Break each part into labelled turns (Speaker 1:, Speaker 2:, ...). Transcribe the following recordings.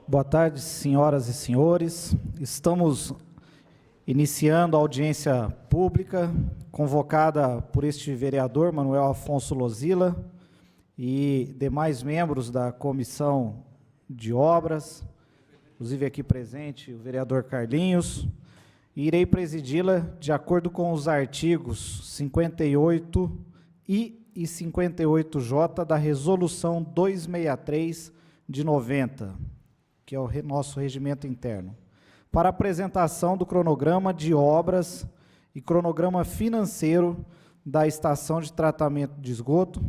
Speaker 1: Boa tarde, senhoras e senhores. Estamos iniciando a audiência pública convocada por este vereador, Manuel Afonso Lozila, e demais membros da Comissão de Obras, inclusive aqui presente o vereador Carlinhos, e irei presidi-la de acordo com os artigos 58 e 58J da Resolução 263 de 90, que é o nosso regimento interno, para apresentação do cronograma de obras e cronograma financeiro da estação de tratamento de esgoto,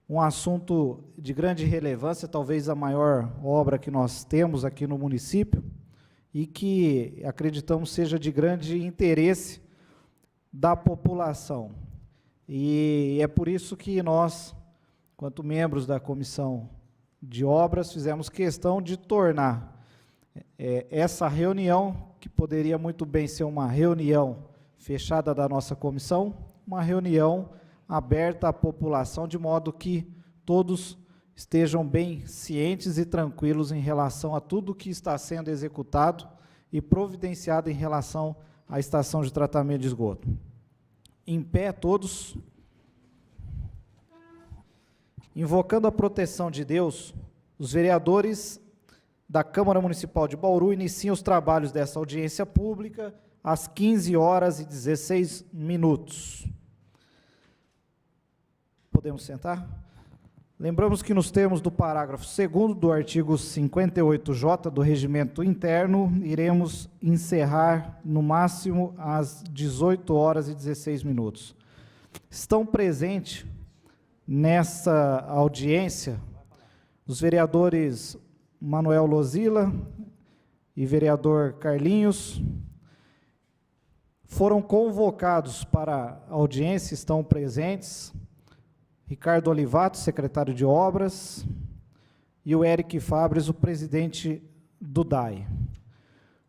Speaker 1: um assunto de grande relevância, talvez a maior obra que nós temos aqui no município, e que acreditamos seja de grande interesse da população. E é por isso que nós, quanto membros da Comissão de Obras, fizemos questão de tornar essa reunião, que poderia muito bem ser uma reunião fechada da nossa comissão, uma reunião aberta à população, de modo que todos estejam bem cientes e tranquilos em relação a tudo que está sendo executado e providenciado em relação à estação de tratamento de esgoto. Em pé, todos. Invocando a proteção de Deus, os vereadores da Câmara Municipal de Bauru iniciam os trabalhos dessa audiência pública às 15h16. Podemos sentar? Lembramos que nos termos do parágrafo 2º do artigo 58J do Regimento Interno, iremos encerrar no máximo às 18h16. Estão presentes nessa audiência os vereadores Manuel Lozila e vereador Carlinhos. Foram convocados para a audiência, estão presentes Ricardo Olivato, secretário de Obras, e o Eric Fabres, o presidente do DAI.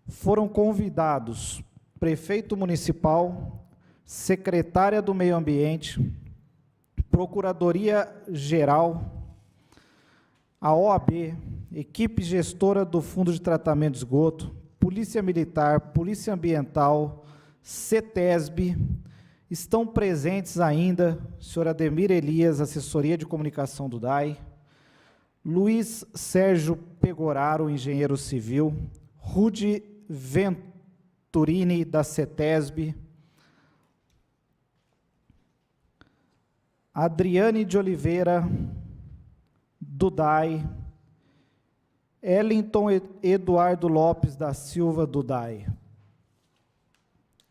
Speaker 1: Foram convidados prefeito municipal, secretária do Meio Ambiente, Procuradoria-Geral, a OAB, equipe gestora do Fundo de Tratamento de Esgoto, Polícia Militar, Polícia Ambiental, CETESB. Estão presentes ainda o senhor Ademir Elias, assessoria de comunicação do DAI, Luiz Sérgio Pegoraro, engenheiro civil, Rudy Venturini, da CETESB, Adriane de Oliveira, do DAI, Ellington Eduardo Lopes da Silva, do DAI.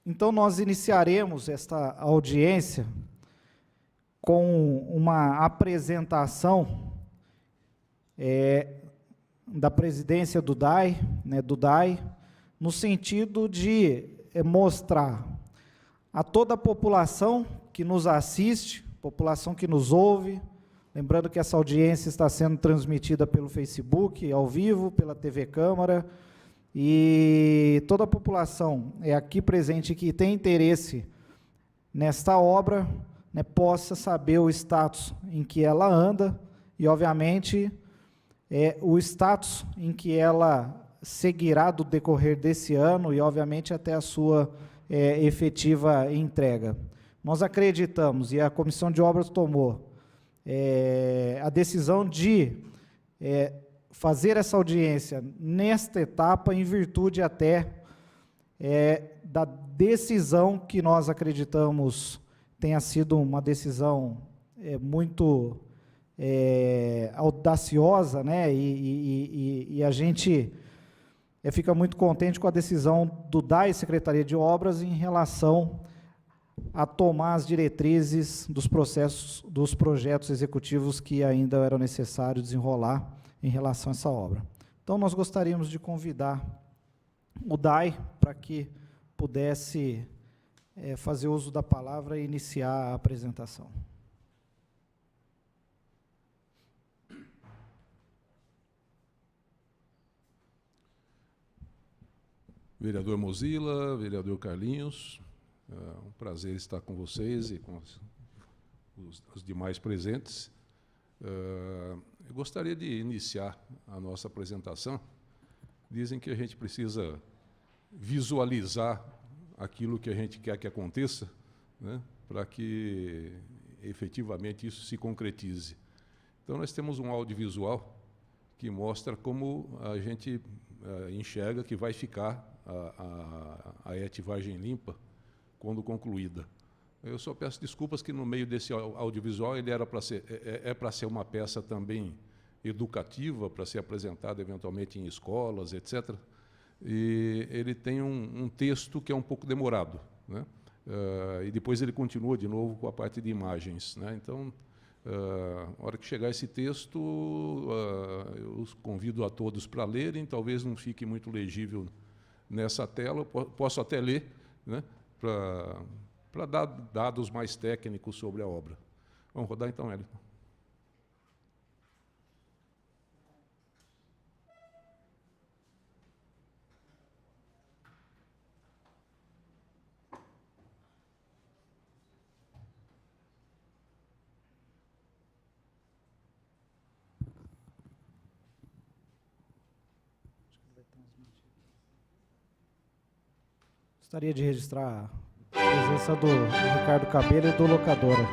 Speaker 1: Então, nós iniciaremos esta audiência com uma apresentação da presidência do DAI, no sentido de mostrar a toda a população que nos assiste, população que nos ouve, lembrando que essa audiência está sendo transmitida pelo Facebook, ao vivo, pela TV Câmara, e toda a população aqui presente que tem interesse nesta obra, possa saber o status em que ela anda e, obviamente, o status em que ela seguirá do decorrer desse ano e, obviamente, até a sua efetiva entrega. Nós acreditamos, e a Comissão de Obras tomou a decisão de fazer essa audiência nesta etapa, em virtude até da decisão que nós acreditamos tenha sido uma decisão muito audaciosa, e a gente fica muito contente com a decisão do DAI, Secretaria de Obras, em relação a tomar as diretrizes dos processos, dos projetos executivos que ainda eram necessários desenrolar em relação a essa obra. Então, nós gostaríamos de convidar o DAI para que pudesse fazer uso da palavra e iniciar a apresentação.
Speaker 2: Vereador Mozila, vereador Carlinhos, um prazer estar com vocês e com os demais presentes. Eu gostaria de iniciar a nossa apresentação. Dizem que a gente precisa visualizar aquilo que a gente quer que aconteça, né, para que efetivamente isso se concretize. Então, nós temos um audiovisual que mostra como a gente enxerga que vai ficar a ET Vargem Limpa quando concluída. Eu só peço desculpas que no meio desse audiovisual ele era para ser para ser uma peça também educativa, para ser apresentada eventualmente em escolas, etc. E ele tem um texto que é um pouco demorado, né? E depois ele continua de novo com a parte de imagens, né? Então, na hora que chegar esse texto, eu os convido a todos para lerem. Talvez não fique muito legível nessa tela, posso até ler, né, para dar dados mais técnicos sobre a obra. Vamos rodar então, Hélio.
Speaker 1: Gostaria de registrar a presença do Ricardo Cabelo e do Locadora.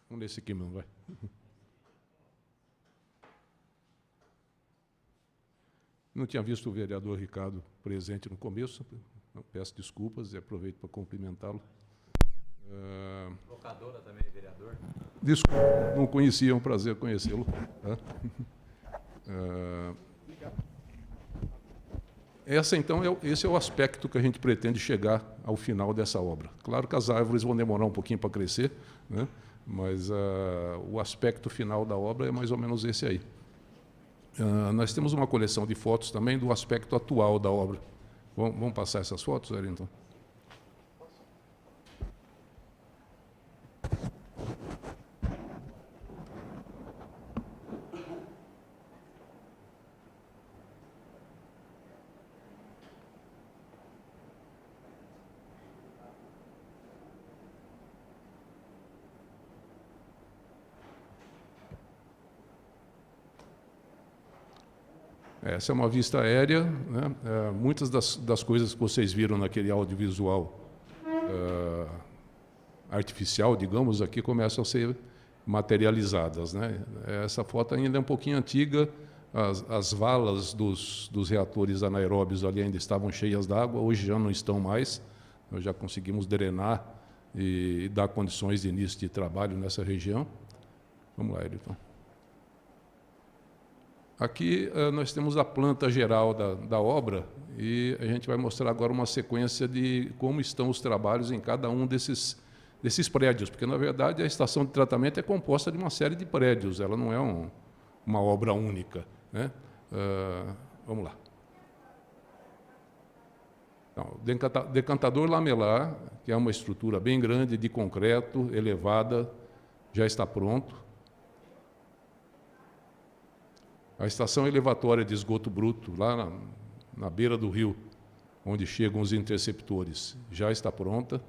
Speaker 2: Vamos nesse aqui mesmo, vai. Não tinha visto o vereador Ricardo presente no começo, peço desculpas e aproveito para cumprimentá-lo.
Speaker 3: Locadora também, vereador.
Speaker 2: Desculpa, não conhecia, é um prazer conhecê-lo. Esse é o aspecto que a gente pretende chegar ao final dessa obra. Claro que as árvores vão demorar um pouquinho para crescer, né? Mas o aspecto final da obra é mais ou menos esse aí. Nós temos uma coleção de fotos também do aspecto atual da obra. Vamos passar essas fotos, Wellington? Essa é uma vista aérea, né? Muitas das coisas que vocês viram naquele audiovisual artificial, digamos, aqui começam a ser materializadas, né? Essa foto ainda é um pouquinho antiga, as valas dos reatores anaeróbios ali ainda estavam cheias d'água, hoje já não estão mais, nós já conseguimos drenar e dar condições de início de trabalho nessa região. Vamos lá, Elton. Aqui nós temos a planta geral da obra e a gente vai mostrar agora uma sequência de como estão os trabalhos em cada um desses prédios, porque, na verdade, a estação de tratamento é composta de uma série de prédios, ela não é uma obra única, né? Vamos lá. Então, o decantador lamelar, que é uma estrutura bem grande, de concreto, elevada, já está pronto. A estação elevatória de esgoto bruto, lá na beira do rio, onde chegam os interceptores, já está pronta.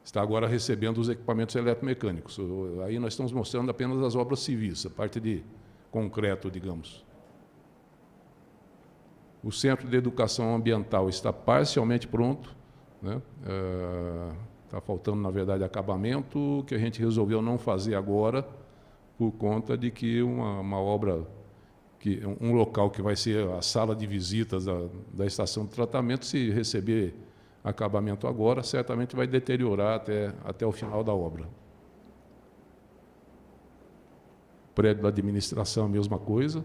Speaker 2: Está agora recebendo os equipamentos eletromecânicos. Aí nós estamos mostrando apenas as obras civis, a parte de concreto, digamos. O Centro de Educação Ambiental está parcialmente pronto, né? Está faltando, na verdade, acabamento, que a gente resolveu não fazer agora, por conta de que uma obra, um local que vai ser a sala de visitas da estação de tratamento, se receber acabamento agora, certamente vai deteriorar até o final da obra. O prédio da administração, a mesma coisa.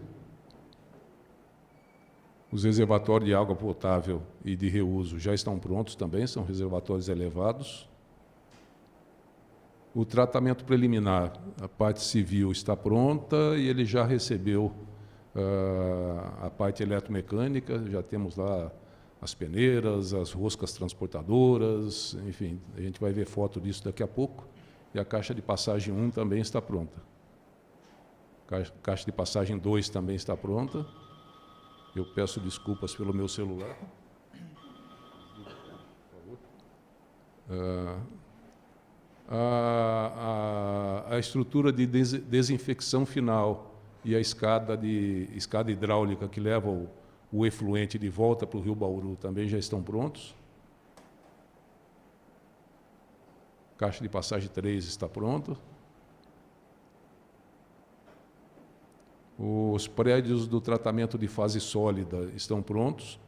Speaker 2: Os reservatórios de água potável e de reuso já estão prontos também, são reservatórios elevados. O tratamento preliminar, a parte civil está pronta e ele já recebeu a parte eletromecânica, já temos lá as peneiras, as roscas transportadoras, enfim, a gente vai ver foto disso daqui a pouco. E a caixa de passagem 1 também está pronta. Caixa de passagem 2 também está pronta. Eu peço desculpas pelo meu celular. A estrutura de desinfecção final e a escada hidráulica que leva o efluente de volta para o Rio Bauru também já estão prontos. Caixa de passagem 3 está pronta. Os prédios do tratamento de fase sólida estão prontos.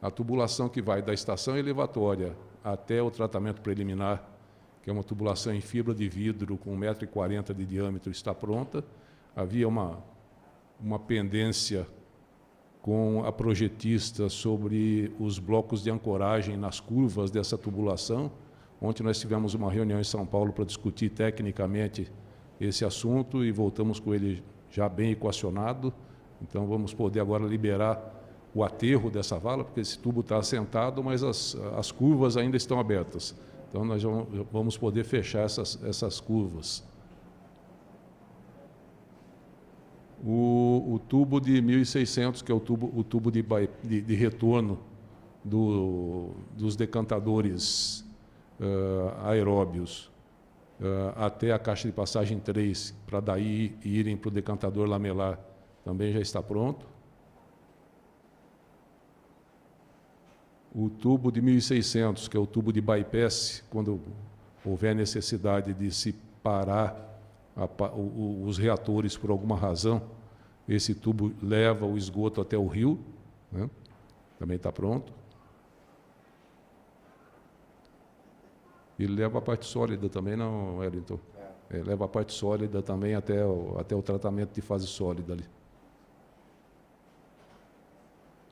Speaker 2: A tubulação que vai da estação elevatória até o tratamento preliminar, que é uma tubulação em fibra de vidro com 1,40 m de diâmetro, está pronta. Havia uma pendência com a projetista sobre os blocos de ancoragem nas curvas dessa tubulação. Ontem nós tivemos uma reunião em São Paulo para discutir tecnicamente esse assunto e voltamos com ele já bem equacionado. Então vamos poder agora liberar o aterro dessa vala, porque esse tubo está assentado, mas as curvas ainda estão abertas. Então nós vamos poder fechar essas curvas. O tubo de 1.600, que é o tubo de retorno dos decantadores aeróbios até a caixa de passagem 3, para daí irem para o decantador lamelar, também já está pronto. O tubo de 1.600, que é o tubo de bypass, quando houver necessidade de se parar os reatores por alguma razão, esse tubo leva o esgoto até o rio, né? Também está pronto. Ele leva a parte sólida também, não, Wellington? Leva a parte sólida também até o tratamento de fase sólida ali.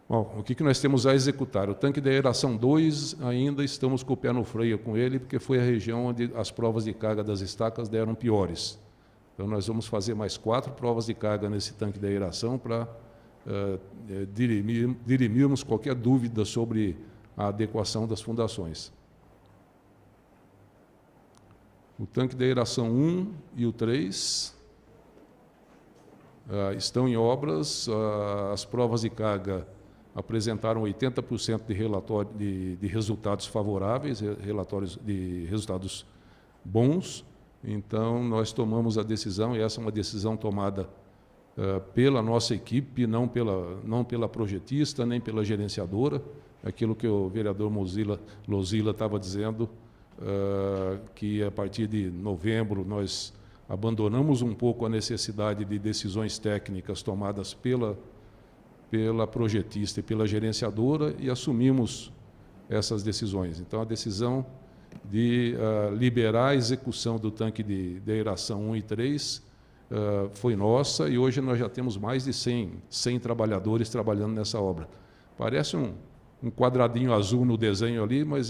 Speaker 2: Bom, o que nós temos a executar? O tanque de aeração 2, ainda estamos com o pé no freio com ele, porque foi a região onde as provas de carga das estacas deram piores. Então, nós vamos fazer mais 4 provas de carga nesse tanque de aeração para dirimirmos qualquer dúvida sobre a adequação das fundações. O tanque de aeração 1 e o 3 estão em obras. As provas de carga apresentaram 80% de relatório de resultados favoráveis, relatórios de resultados bons. Então, nós tomamos a decisão, e essa é uma decisão tomada pela nossa equipe, não pela projetista, nem pela gerenciadora, aquilo que o vereador Lozila estava dizendo, que a partir de novembro nós abandonamos um pouco a necessidade de decisões técnicas tomadas pela projetista e pela gerenciadora e assumimos essas decisões. Então, a decisão de liberar a execução do tanque de aeração 1 e 3 foi nossa, e hoje nós já temos mais de 100 trabalhadores trabalhando nessa obra. Parece um quadradinho azul no desenho ali, mas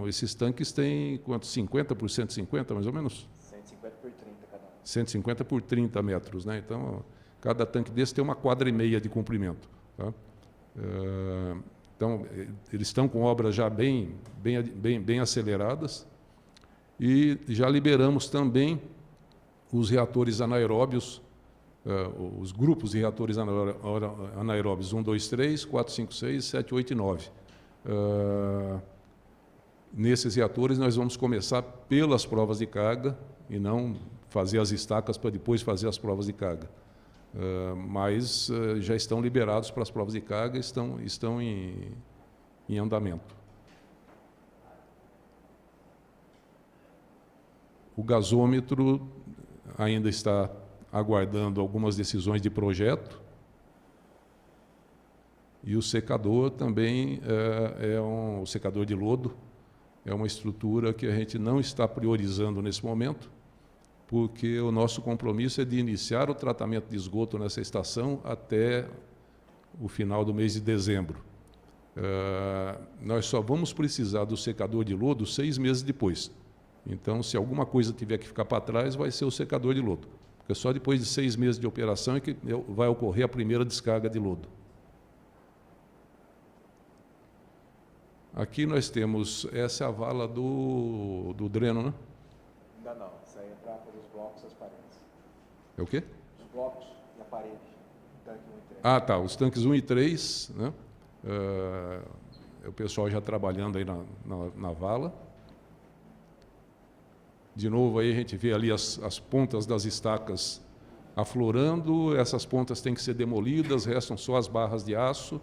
Speaker 2: esses tanques têm quanto? 50 por 150, mais ou menos?
Speaker 3: 150 por 30 cada um.
Speaker 2: 150 por 30 metros, né? Então, cada tanque desse tem 1,5 quadra de comprimento. Tá? Então, eles estão com obras já bem aceleradas, e já liberamos também os reatores anaeróbios, os grupos de reatores anaeróbios 1, 2, 3, 4, 5, 6, 7, 8 e 9. Nesses reatores nós vamos começar pelas provas de carga e não fazer as estacas para depois fazer as provas de carga. Mas já estão liberados para as provas de carga, estão em andamento. O gasômetro ainda está aguardando algumas decisões de projeto, e o secador também o secador de lodo é uma estrutura que a gente não está priorizando nesse momento, porque o nosso compromisso é de iniciar o tratamento de esgoto nessa estação até o final do mês de dezembro. Nós só vamos precisar do secador de lodo 6 meses depois. Então, se alguma coisa tiver que ficar para trás, vai ser o secador de lodo. Porque só depois de 6 meses de operação é que vai ocorrer a primeira descarga de lodo. Aqui nós temos, essa é a vala do dreno, né?
Speaker 3: Ainda não, isso aí é para os blocos e as paredes.
Speaker 2: É o quê?
Speaker 3: Os blocos e a parede, tanque 1 e 3.
Speaker 2: Ah, tá, os tanques 1 e 3, né? O pessoal já trabalhando aí na vala. De novo, aí a gente vê ali as pontas das estacas aflorando, essas pontas têm que ser demolidas, restam só as barras de aço,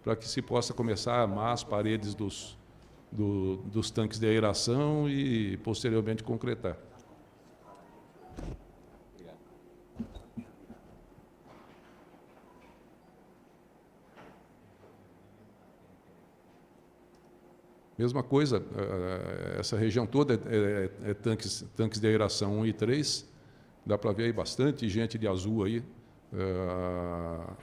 Speaker 2: para que se possa começar a armar as paredes dos tanques de aeração e, posteriormente, concretar.
Speaker 3: Obrigado.
Speaker 2: Mesma coisa, essa região toda é tanques de aeração 1 e 3, dá para ver aí bastante gente de azul aí. A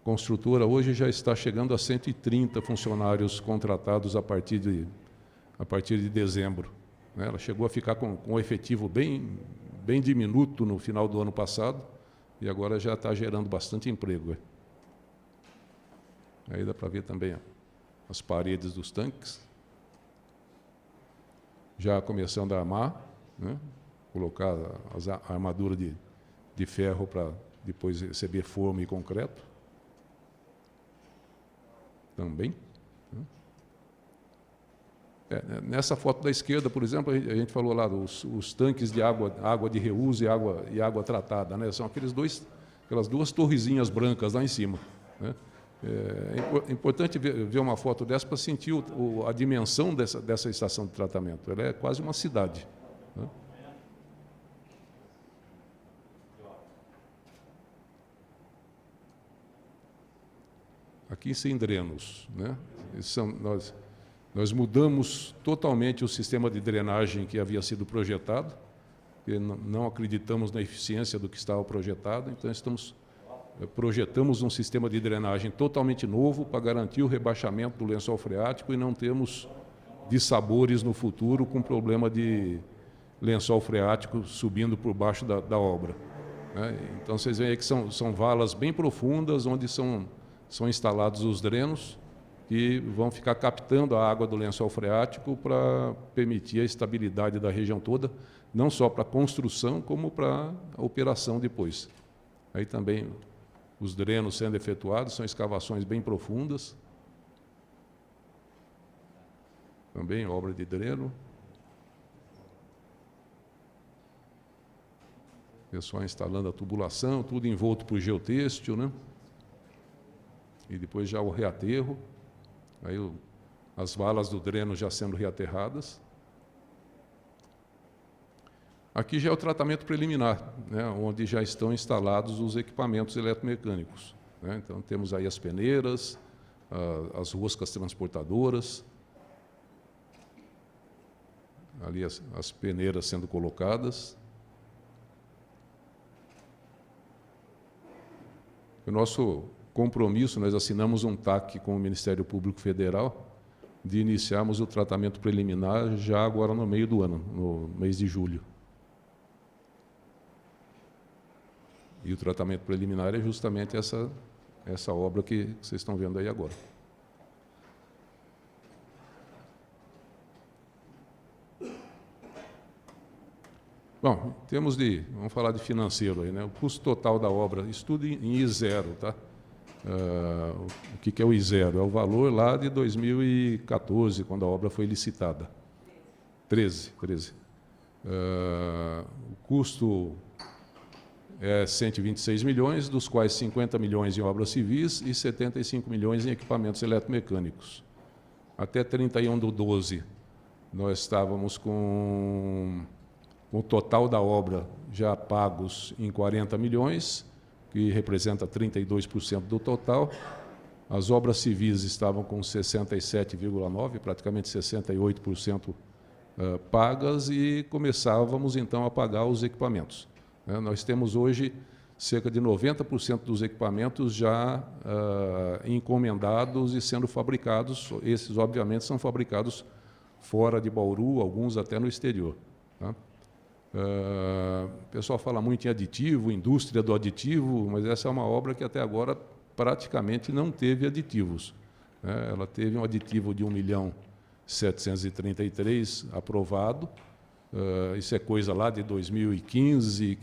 Speaker 2: construtora hoje já está chegando a 130 funcionários contratados a partir de dezembro. Ela chegou a ficar com um efetivo bem diminuto no final do ano passado, e agora já está gerando bastante emprego. Aí dá para ver também as paredes dos tanques, já começando a armar, né? Colocar a armadura de ferro para depois receber forma e concreto. Também. Nessa foto da esquerda, por exemplo, a gente falou lá os tanques de água de reuso e água tratada, né? São aquelas duas torrezinhas brancas lá em cima, né? É importante ver uma foto dessa para sentir a dimensão dessa estação de tratamento. Ela é quase uma cidade, né? Aqui sem drenos, né? Nós mudamos totalmente o sistema de drenagem que havia sido projetado, porque não acreditamos na eficiência do que estava projetado, então projetamos um sistema de drenagem totalmente novo para garantir o rebaixamento do lençol freático e não termos dissabores no futuro com problema de lençol freático subindo por baixo da obra, né? Então, vocês veem aí que são valas bem profundas, onde são instalados os drenos, que vão ficar captando a água do lençol freático para permitir a estabilidade da região toda, não só para a construção, como para a operação depois. Aí também os drenos sendo efetuados, são escavações bem profundas. Também obra de dreno. Pessoal instalando a tubulação, tudo envolto por geotêxtil, né? E depois já o reaterro. Aí as valas do dreno já sendo reaterradas. Aqui já é o tratamento preliminar, né, onde já estão instalados os equipamentos eletromecânicos, né? Então, temos aí as peneiras, as roscas transportadoras, ali as peneiras sendo colocadas. O nosso compromisso, nós assinamos um TAC com o Ministério Público Federal de iniciarmos o tratamento preliminar já agora no meio do ano, no mês de julho. E o tratamento preliminar é justamente essa obra que vocês estão vendo aí agora. Bom, vamos falar de financeiro aí, né? O custo total da obra, estudo em I0, tá? O que é o I0? É o valor lá de 2014, quando a obra foi licitada. 13. O custo é 126 milhões, dos quais 50 milhões em obras civis e 75 milhões em equipamentos eletromecânicos. Até 31/12, nós estávamos com o total da obra já pagos em 40 milhões, que representa 32% do total. As obras civis estavam com 67,9%, praticamente 68% pagas, e começávamos, então, a pagar os equipamentos. Nós temos hoje cerca de 90% dos equipamentos já encomendados e sendo fabricados. Esses, obviamente, são fabricados fora de Bauru, alguns até no exterior, tá? O pessoal fala muito em aditivo, indústria do aditivo, mas essa é uma obra que até agora praticamente não teve aditivos, né? Ela teve um aditivo de 1.733.000 aprovado, isso é coisa lá de 2015,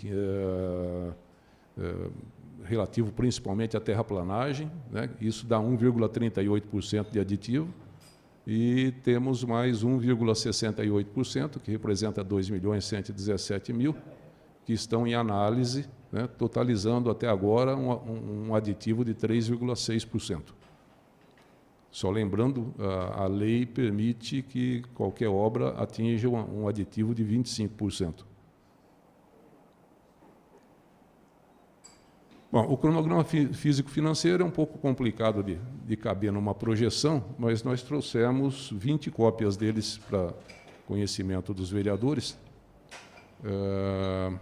Speaker 2: relativo principalmente à terraplanagem, né? Isso dá 1,38% de aditivo. E temos mais 1,68%, que representa 2.117.000, que estão em análise, né, totalizando até agora um aditivo de 3,6%. Só lembrando, a lei permite que qualquer obra atinja um aditivo de 25%. Bom, o cronograma físico-financeiro é um pouco complicado de caber numa projeção, mas nós trouxemos 20 cópias deles para conhecimento dos vereadores. Eu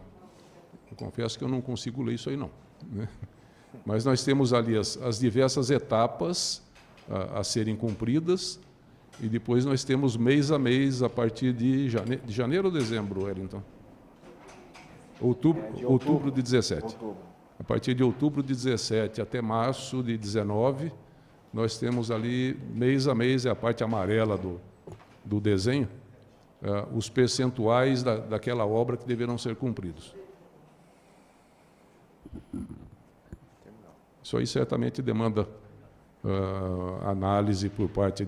Speaker 2: confesso que eu não consigo ler isso aí, não, né? Mas nós temos ali as diversas etapas a serem cumpridas, e depois nós temos mês a mês, a partir de janeiro ou dezembro, Wellington? Outubro de 17.
Speaker 3: Outubro.
Speaker 2: A partir de outubro de 17 até março de 19, nós temos ali, mês a mês, é a parte amarela do desenho, os percentuais daquela obra que deverão ser cumpridos. Isso aí certamente demanda análise por parte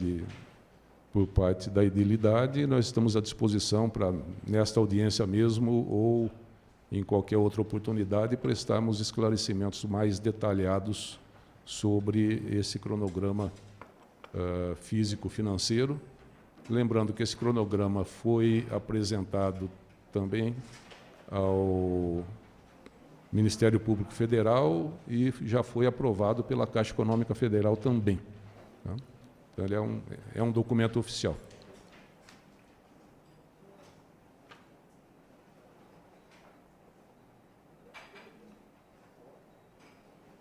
Speaker 2: da edilidade, e nós estamos à disposição para, nesta audiência mesmo, ou em qualquer outra oportunidade, prestarmos esclarecimentos mais detalhados sobre esse cronograma físico-financeiro. Lembrando que esse cronograma foi apresentado também ao Ministério Público Federal e já foi aprovado pela Caixa Econômica Federal também. Tá? Então, ele é um documento oficial.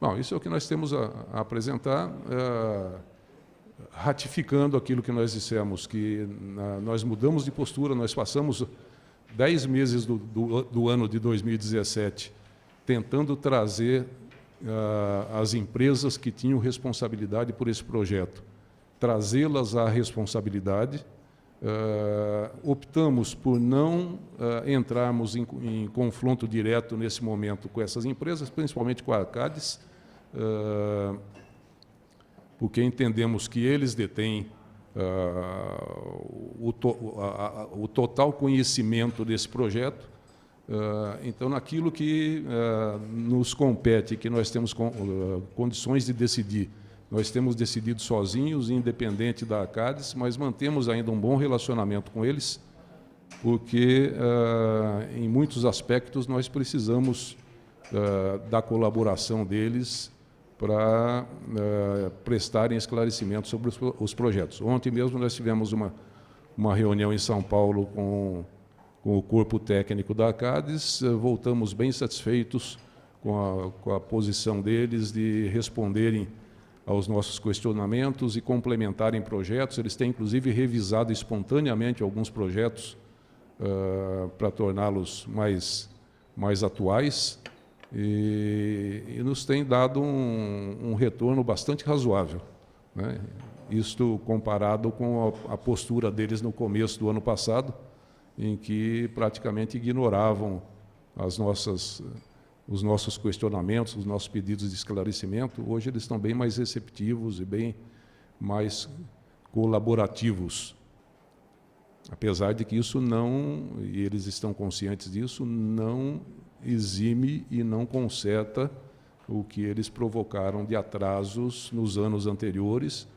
Speaker 2: Bom, isso é o que nós temos a apresentar, ratificando aquilo que nós dissemos, que nós mudamos de postura, nós passamos 10 meses do ano de 2017 tentando trazer as empresas que tinham responsabilidade por esse projeto, trazê-las à responsabilidade. Optamos por não entrarmos em confronto direto nesse momento com essas empresas, principalmente com a Arcades, porque entendemos que eles detêm o total conhecimento desse projeto. Então, naquilo que nos compete, que nós temos condições de decidir, nós temos decidido sozinhos, independente da Arcades, mas mantemos ainda um bom relacionamento com eles, porque, em muitos aspectos, nós precisamos da colaboração deles para prestarem esclarecimentos sobre os projetos. Ontem mesmo nós tivemos uma reunião em São Paulo com o corpo técnico da Arcades, voltamos bem satisfeitos com a posição deles de responderem aos nossos questionamentos e complementarem projetos. Eles têm, inclusive, revisado espontaneamente alguns projetos para torná-los mais atuais, e nos tem dado um retorno bastante razoável, né? Isto comparado com a postura deles no começo do ano passado, em que praticamente ignoravam os nossos questionamentos, os nossos pedidos de esclarecimento. Hoje eles estão bem mais receptivos e bem mais colaborativos. Apesar de que isso não, e eles estão conscientes disso, não exime e não conserta o que eles provocaram de atrasos nos anos anteriores,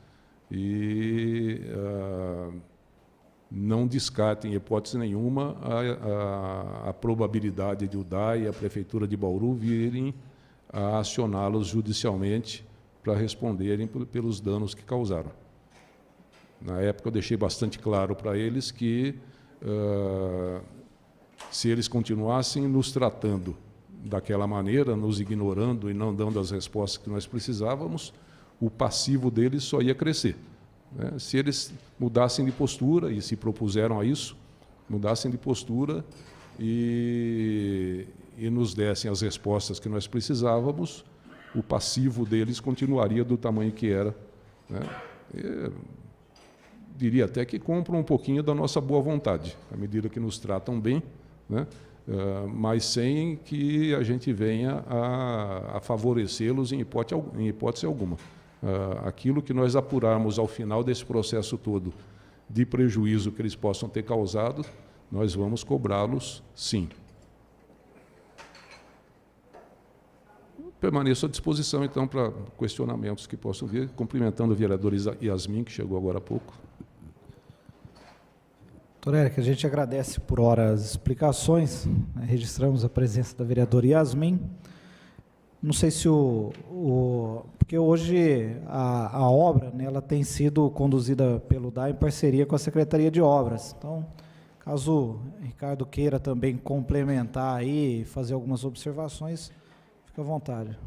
Speaker 2: e não descartem, em hipótese nenhuma, a probabilidade de o DAI e a Prefeitura de Bauru virem a acioná-los judicialmente para responderem pelos danos que causaram. Na época, eu deixei bastante claro para eles que, se eles continuassem nos tratando daquela maneira, nos ignorando e não dando as respostas que nós precisávamos, o passivo deles só ia crescer. Se eles mudassem de postura, e se propuseram a isso, mudassem de postura e nos dessem as respostas que nós precisávamos, o passivo deles continuaria do tamanho que era, né? Diria até que compram um pouquinho da nossa boa vontade, à medida que nos tratam bem, né? Mas sem que a gente venha a favorecê-los em hipótese alguma. Aquilo que nós apurarmos ao final desse processo todo de prejuízo que eles possam ter causado, nós vamos cobrá-los, sim. Permaneço à disposição, então, para questionamentos que possam vir, cumprimentando o vereador Yasmin, que chegou agora há pouco.
Speaker 1: Doutor Érico, a gente agradece por hora as explicações, né? Registramos a presença da vereadora Yasmin. Não sei se porque hoje a obra, né, ela tem sido conduzida pelo DAI em parceria com a Secretaria de Obras. Então, caso o Ricardo queira também complementar aí e fazer algumas observações, fique à vontade.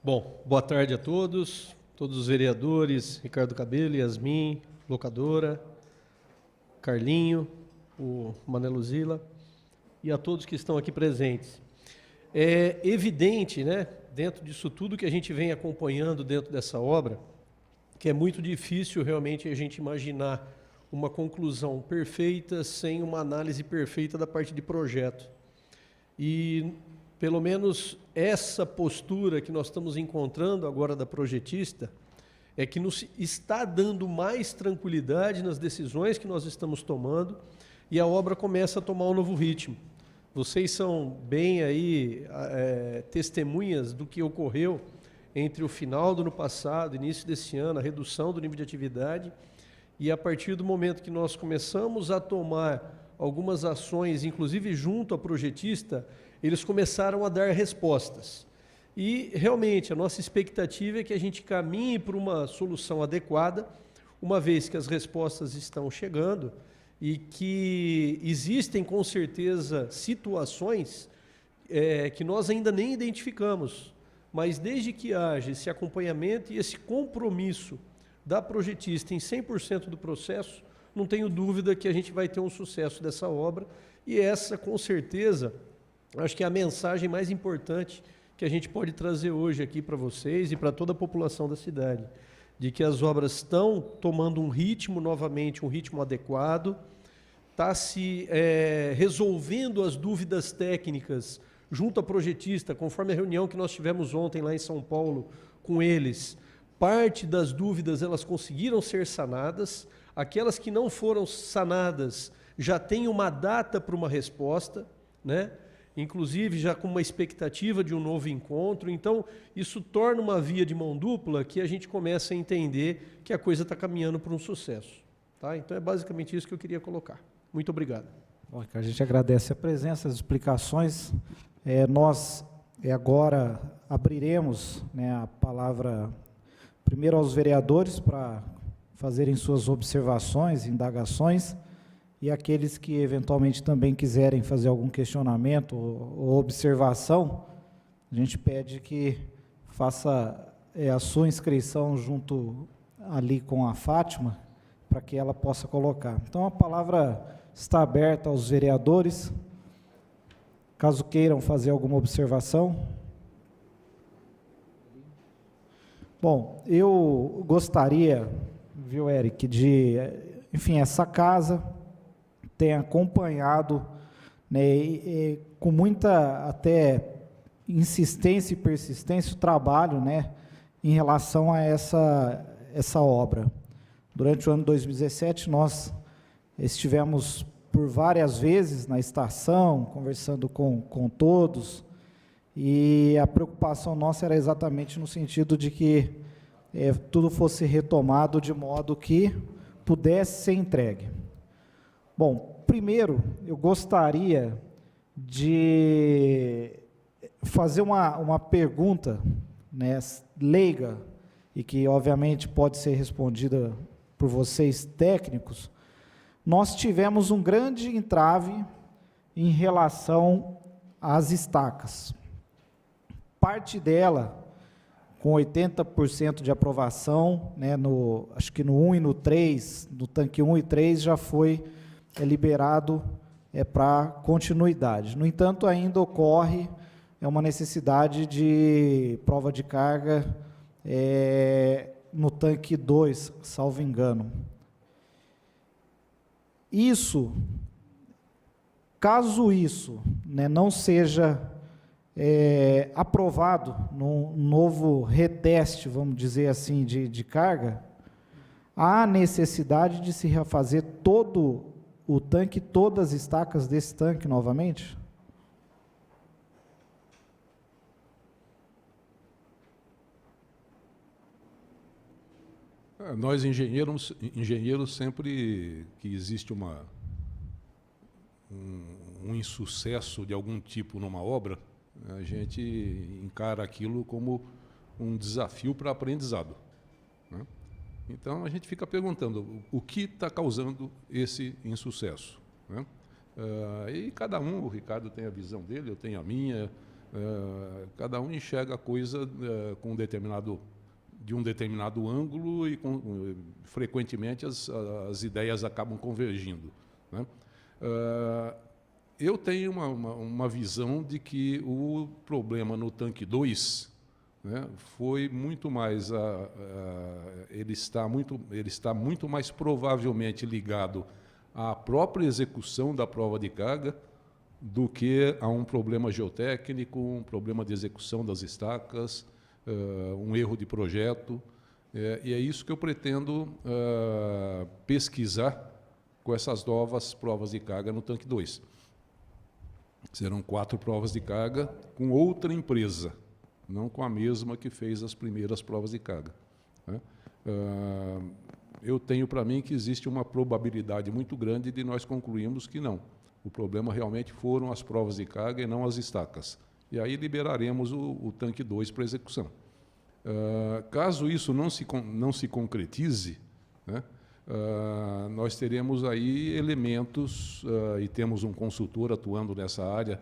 Speaker 4: Bom, boa tarde a todos os vereadores, Ricardo Cabello, Yasmin, locadora, Carlinho, o Manelo Zila, e a todos que estão aqui presentes. É evidente, né, dentro disso tudo que a gente vem acompanhando dentro dessa obra, que é muito difícil realmente a gente imaginar uma conclusão perfeita sem uma análise perfeita da parte de projeto. E, pelo menos, essa postura que nós estamos encontrando agora da projetista é que nos está dando mais tranquilidade nas decisões que nós estamos tomando, e a obra começa a tomar um novo ritmo. vocês são bem aí testemunhas do que ocorreu entre o final do ano passado, início desse ano, a redução do nível de atividade, e a partir do momento que nós começamos a tomar algumas ações, inclusive junto ao projetista, eles começaram a dar respostas. E, realmente, a nossa expectativa é que a gente caminhe para uma solução adequada, uma vez que as respostas estão chegando e que existem, com certeza, situações que nós ainda nem identificamos, mas desde que haja esse acompanhamento e esse compromisso da projetista em 100% do processo, não tenho dúvida que a gente vai ter um sucesso dessa obra, e essa, com certeza, acho que é a mensagem mais importante que a gente pode trazer hoje aqui para vocês e para toda a população da cidade, de que as obras estão tomando um ritmo novamente, um ritmo adequado, está se resolvendo as dúvidas técnicas junto à projetista, conforme a reunião que nós tivemos ontem lá em São Paulo com eles. Parte das dúvidas elas conseguiram ser sanadas, aquelas que não foram sanadas já têm uma data para uma resposta, né? Inclusive já com uma expectativa de um novo encontro. Então, isso torna uma via de mão dupla que a gente começa a entender que a coisa está caminhando para um sucesso. Tá? Então, é basicamente isso que eu queria colocar. Muito obrigado.
Speaker 1: Bom, a gente agradece a presença, as explicações. Nós agora abriremos, né, a palavra primeiro aos vereadores para fazerem suas observações, indagações, e aqueles que eventualmente também quiserem fazer algum questionamento ou observação, a gente pede que faça a sua inscrição junto ali com a Fátima, para que ela possa colocar. Então, a palavra está aberta aos vereadores, caso queiram fazer alguma observação. Bom, eu gostaria, viu, Eric, de, enfim, essa casa tem acompanhado, né, com muita até insistência e persistência o trabalho, né, em relação a essa obra. Durante o ano 2017, nós estivemos por várias vezes na estação, conversando com todos, e a preocupação nossa era exatamente no sentido de que tudo fosse retomado de modo que pudesse ser entregue. Bom, primeiro, eu gostaria de fazer uma pergunta, né, leiga, e que, obviamente, pode ser respondida por vocês técnicos. Nós tivemos um grande entrave em relação às estacas. Parte dela, com 80% de aprovação, né, acho que no 1 e no 3, no tanque 1 e 3, já foi liberado para continuidade. No entanto, ainda ocorre uma necessidade de prova de carga no tanque 2, salvo engano. Caso isso, né, não seja aprovado num novo reteste, vamos dizer assim, de carga, há necessidade de se refazer todo o tanque, todas as estacas desse tanque novamente?
Speaker 2: Nós, engenheiros, sempre que existe um insucesso de algum tipo numa obra, a gente encara aquilo como um desafio para aprendizado, né? Então, a gente fica perguntando o que está causando esse insucesso, né? E cada um, o Ricardo tem a visão dele, eu tenho a minha, cada um enxerga a coisa com de um determinado ângulo e, frequentemente, as ideias acabam convergindo, né? Eu tenho uma visão de que o problema no tanque 2, né, foi muito mais ele está muito mais provavelmente ligado à própria execução da prova de carga do que a um problema geotécnico, um problema de execução das estacas, um erro de projeto, e é isso que eu pretendo pesquisar com essas novas provas de carga no tanque 2. Serão 4 provas de carga com outra empresa, não com a mesma que fez as primeiras provas de carga, né? Eu tenho para mim que existe uma probabilidade muito grande de nós concluirmos que não. O problema realmente foram as provas de carga e não as estacas. E aí liberaremos o tanque 2 para execução. Caso isso não se concretize, né, nós teremos aí elementos, e temos um consultor atuando nessa área,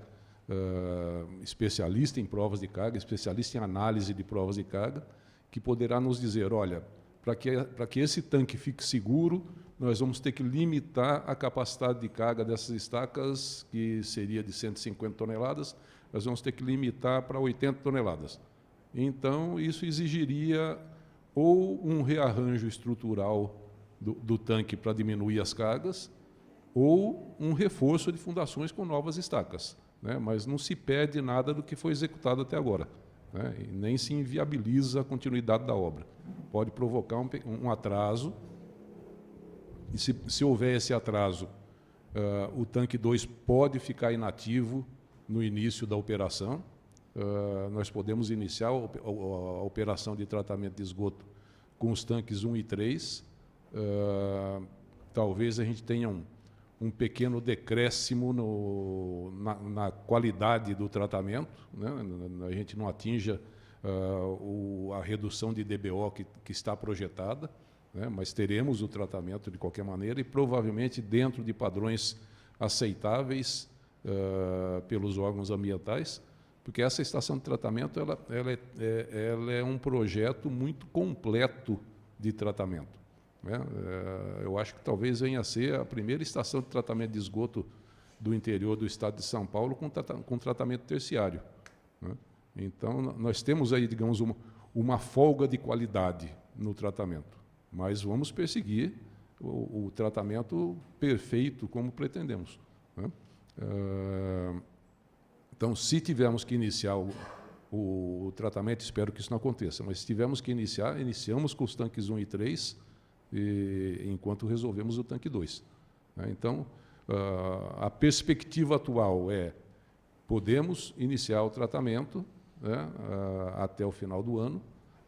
Speaker 2: especialista em provas de carga, especialista em análise de provas de carga, que poderá nos dizer, olha, para que esse tanque fique seguro, nós vamos ter que limitar a capacidade de carga dessas estacas, que seria de 150 toneladas, nós vamos ter que limitar para 80 toneladas. Então, isso exigiria ou um rearranjo estrutural do tanque para diminuir as cargas, ou um reforço de fundações com novas estacas, né? Mas não se perde nada do que foi executado até agora, né? E nem se inviabiliza a continuidade da obra. Pode provocar um atraso, e se houver esse atraso, o tanque 2 pode ficar inativo no início da operação. Nós podemos iniciar a operação de tratamento de esgoto com os tanques 1 e 3. Talvez a gente tenha um pequeno decréscimo na qualidade do tratamento, né? A gente não atinja a redução de DBO que está projetada, né? Mas teremos o tratamento de qualquer maneira e provavelmente dentro de padrões aceitáveis pelos órgãos ambientais, porque essa estação de tratamento ela é um projeto muito completo de tratamento, né? Eu acho que talvez venha a ser a primeira estação de tratamento de esgoto do interior do estado de São Paulo com tratamento terciário, né? Então, nós temos aí, digamos, uma folga de qualidade no tratamento, mas vamos perseguir o tratamento perfeito como pretendemos, né? Então, se tivermos que iniciar o tratamento, espero que isso não aconteça, mas se tivermos que iniciamos com os tanques 1 e 3, enquanto resolvemos o tanque 2, né? Então, a perspectiva atual é, podemos iniciar o tratamento, né, até o final do ano,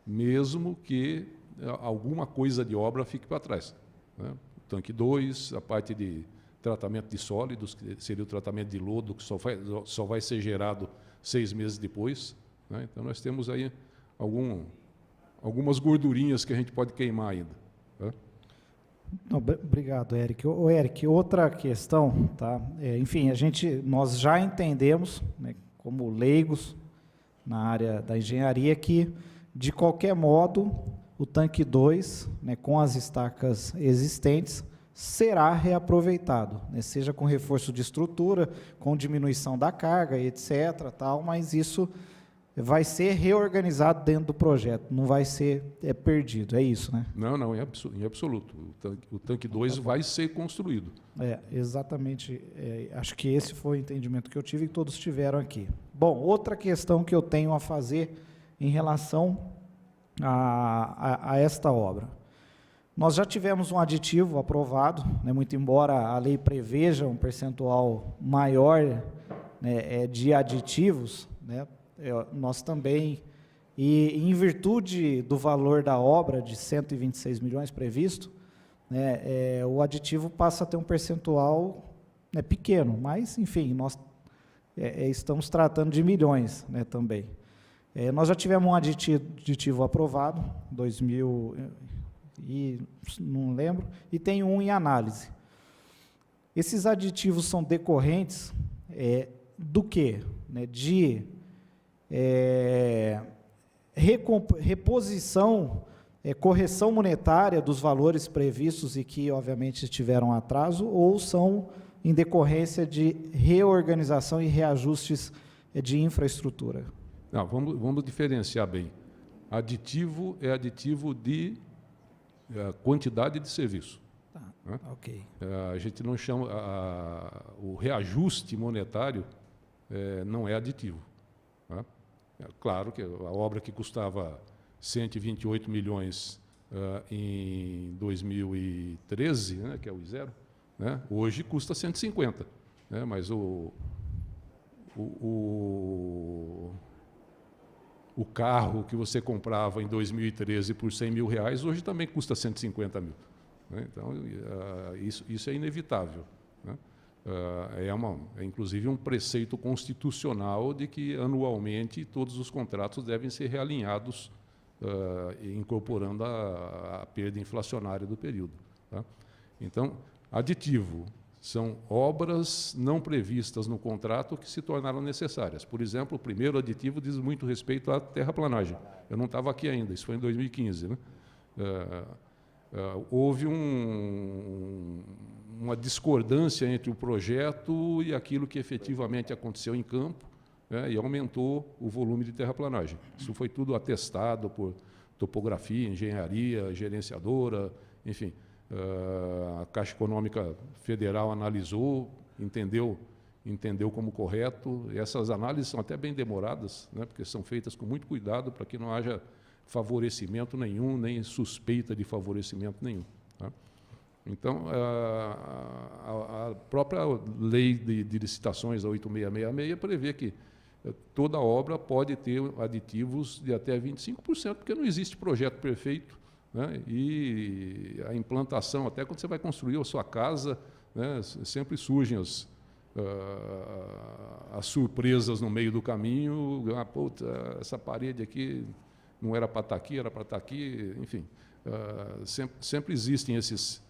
Speaker 2: mesmo que alguma coisa de obra fique para trás, né? O tanque 2, a parte de tratamento de sólidos, que seria o tratamento de lodo, que só vai ser gerado 6 meses depois, né? Então, nós temos aí algumas gordurinhas que a gente pode queimar ainda, né?
Speaker 1: Não, obrigado, Eric. Eric, outra questão, tá? Enfim, nós já entendemos, né, como leigos na área da engenharia, que, de qualquer modo, o tanque 2, né, com as estacas existentes, será reaproveitado, né, seja com reforço de estrutura, com diminuição da carga, etc., tal, mas isso vai ser reorganizado dentro do projeto, não vai ser perdido, é isso, né?
Speaker 2: Não, em absoluto. O tanque 2 vai ser construído.
Speaker 1: Exatamente, acho que esse foi o entendimento que eu tive e que todos tiveram aqui. Bom, outra questão que eu tenho a fazer em relação a esta obra. Nós já tivemos um aditivo aprovado, né, muito embora a lei preveja um percentual maior, né, de aditivos, né, nós também, e em virtude do valor da obra de 126 milhões previsto, né, o aditivo passa a ter um percentual, né, pequeno, mas, enfim, nós estamos tratando de milhões, né, também. Nós já tivemos um aditivo aprovado, 2000 e não lembro, e tem um em análise. Esses aditivos são decorrentes do quê? Né, de reposição, correção monetária dos valores previstos e que, obviamente, tiveram atraso, ou são em decorrência de reorganização e reajustes de infraestrutura?
Speaker 2: Não, vamos diferenciar bem. Aditivo é aditivo de quantidade de serviço.
Speaker 1: Tá,
Speaker 2: né?
Speaker 1: Ok.
Speaker 2: A gente não chama... o reajuste monetário não é aditivo. Tá? Claro que a obra que custava 128 milhões em 2013, né, que é o zero, né, hoje custa 150, né, mas o carro que você comprava em 2013 por R$100 mil, hoje também custa R$150 mil. Né? Então, isso é inevitável. Né? É inclusive um preceito constitucional de que, anualmente, todos os contratos devem ser realinhados, incorporando a perda inflacionária do período. Tá? Então, aditivo são obras não previstas no contrato que se tornaram necessárias. Por exemplo, o primeiro aditivo diz muito respeito à terraplanagem. Eu não estava aqui ainda, isso foi em 2015. Né? Houve uma discordância entre o projeto e aquilo que efetivamente aconteceu em campo, né, e aumentou o volume de terraplanagem. Isso foi tudo atestado por topografia, engenharia, gerenciadora, enfim. A Caixa Econômica Federal analisou, entendeu como correto. E essas análises são até bem demoradas, né, porque são feitas com muito cuidado para que não haja favorecimento nenhum, nem suspeita de favorecimento nenhum. Tá? Então, a própria lei de licitações, a 8666, prevê que toda obra pode ter aditivos de até 25%, porque não existe projeto perfeito, né? E a implantação, até quando você vai construir a sua casa, né, sempre surgem as surpresas no meio do caminho. Puta, essa parede aqui não era para estar aqui, era para estar aqui, enfim. Sempre existem esses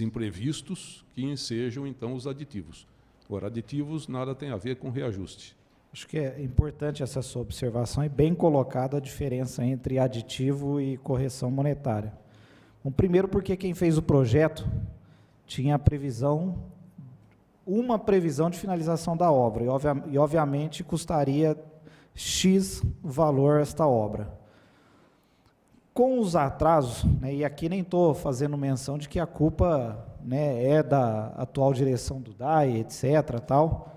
Speaker 2: imprevistos que ensejam, então, os aditivos. Agora, aditivos nada tem a ver com reajuste.
Speaker 1: Acho que é importante essa sua observação e bem colocada a diferença entre aditivo e correção monetária. Bom, primeiro porque quem fez o projeto tinha uma previsão de finalização da obra e obviamente custaria X valor esta obra. Com os atrasos, né, e aqui nem estou fazendo menção de que a culpa, né, é da atual direção do DAE, etc., tal,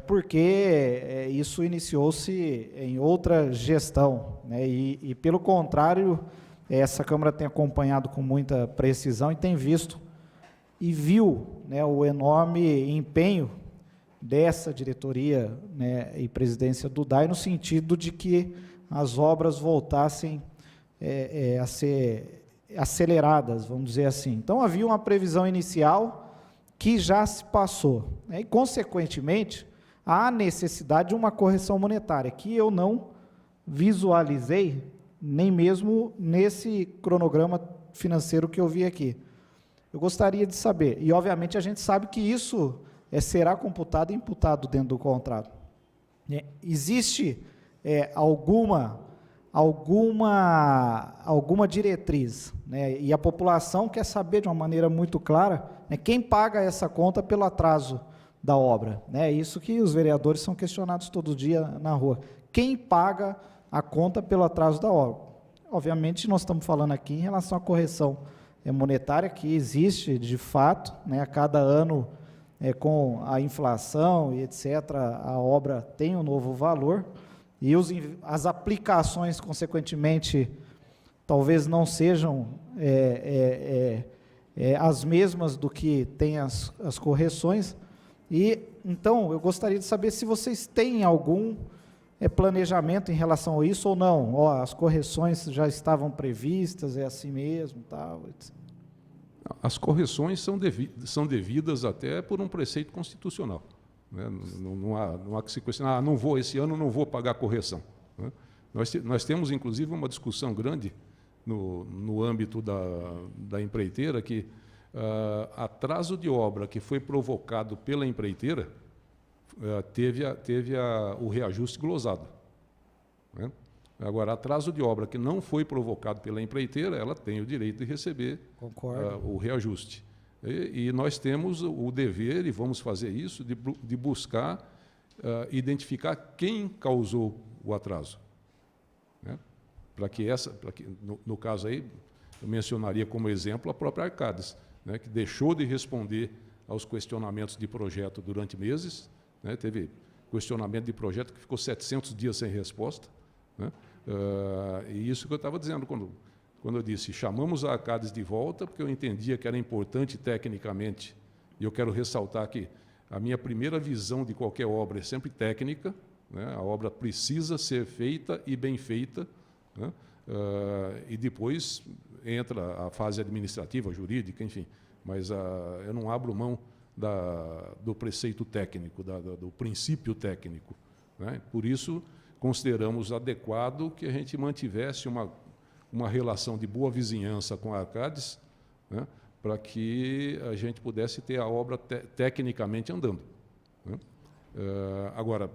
Speaker 1: porque isso iniciou-se em outra gestão, né, e pelo contrário, essa Câmara tem acompanhado com muita precisão e tem visto e viu, né, o enorme empenho dessa diretoria, né, e presidência do DAE no sentido de que as obras voltassem a ser aceleradas, vamos dizer assim. Então, havia uma previsão inicial que já se passou, né, e, consequentemente, há necessidade de uma correção monetária, que eu não visualizei, nem mesmo nesse cronograma financeiro que eu vi aqui. Eu gostaria de saber, e obviamente a gente sabe que isso será computado e imputado dentro do contrato. Existe alguma diretriz, né, e a população quer saber de uma maneira muito clara, né, quem paga essa conta pelo atraso da obra. É isso que os vereadores são questionados todo dia na rua. Quem paga a conta pelo atraso da obra? Obviamente, nós estamos falando aqui em relação à correção monetária, que existe de fato, né, a cada ano, com a inflação e etc., a obra tem um novo valor, e as aplicações, consequentemente, talvez não sejam as mesmas do que tem as correções. E, então, eu gostaria de saber se vocês têm algum planejamento em relação a isso ou não. As correções já estavam previstas, é assim mesmo, tal, etc.
Speaker 2: As correções são devidas até por um preceito constitucional. Né? Não há que se questionar, esse ano não vou pagar correção. Né? Nós temos, inclusive, uma discussão grande no âmbito da empreiteira, que atraso de obra que foi provocado pela empreiteira teve o reajuste glosado. Né? Agora, atraso de obra que não foi provocado pela empreiteira, ela tem o direito de receber o reajuste. E nós temos o dever, e vamos fazer isso, de buscar identificar quem causou o atraso. Né? Para que no caso aí, eu mencionaria como exemplo a própria Arcades, né, que deixou de responder aos questionamentos de projeto durante meses, né, teve questionamento de projeto que ficou 700 dias sem resposta, né, e isso que eu estava dizendo quando eu disse, chamamos a Arcades de volta, porque eu entendia que era importante tecnicamente E eu quero ressaltar que a minha primeira visão de qualquer obra é sempre técnica, né? A obra precisa ser feita e bem feita, né? E depois entra a fase administrativa, jurídica, enfim. Mas eu não abro mão do preceito técnico, do princípio técnico, né? Por isso, consideramos adequado que a gente mantivesse uma relação de boa vizinhança com a Arcades, né? Para que a gente pudesse ter a obra tecnicamente andando, né? Agora,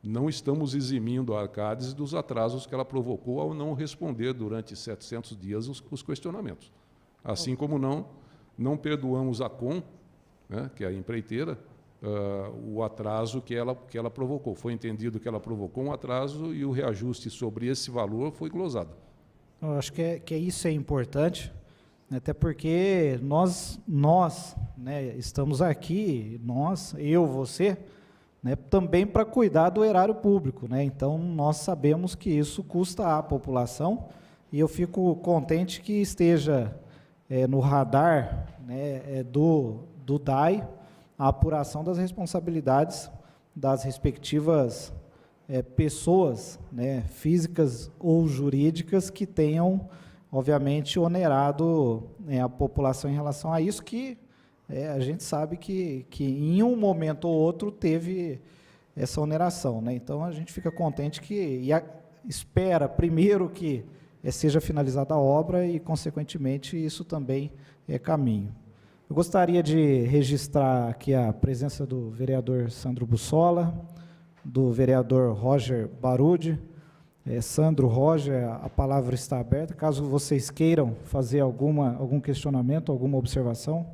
Speaker 2: não estamos eximindo a Arcades dos atrasos que ela provocou ao não responder durante 700 dias os questionamentos. Assim como não perdoamos a COM, né, que é a empreiteira, o atraso que ela provocou. Foi entendido que ela provocou um atraso e o reajuste sobre esse valor foi glosado.
Speaker 1: Eu acho que isso é importante, até porque nós né, estamos aqui, eu, você, né, também para cuidar do erário público, né? Então, nós sabemos que isso custa à população e eu fico contente que esteja no radar, né, do DAI a apuração das responsabilidades das respectivas pessoas, né, físicas ou jurídicas que tenham, obviamente, onerado a população em relação a isso, que a gente sabe que em um momento ou outro teve essa oneração, né? Então, a gente fica contente espera, primeiro, que seja finalizada a obra e, consequentemente, isso também é caminho. Eu gostaria de registrar aqui a presença do vereador Sandro Bussola, do vereador Roger Barudi. Sandro, Roger, a palavra está aberta. Caso vocês queiram fazer algum questionamento, alguma observação.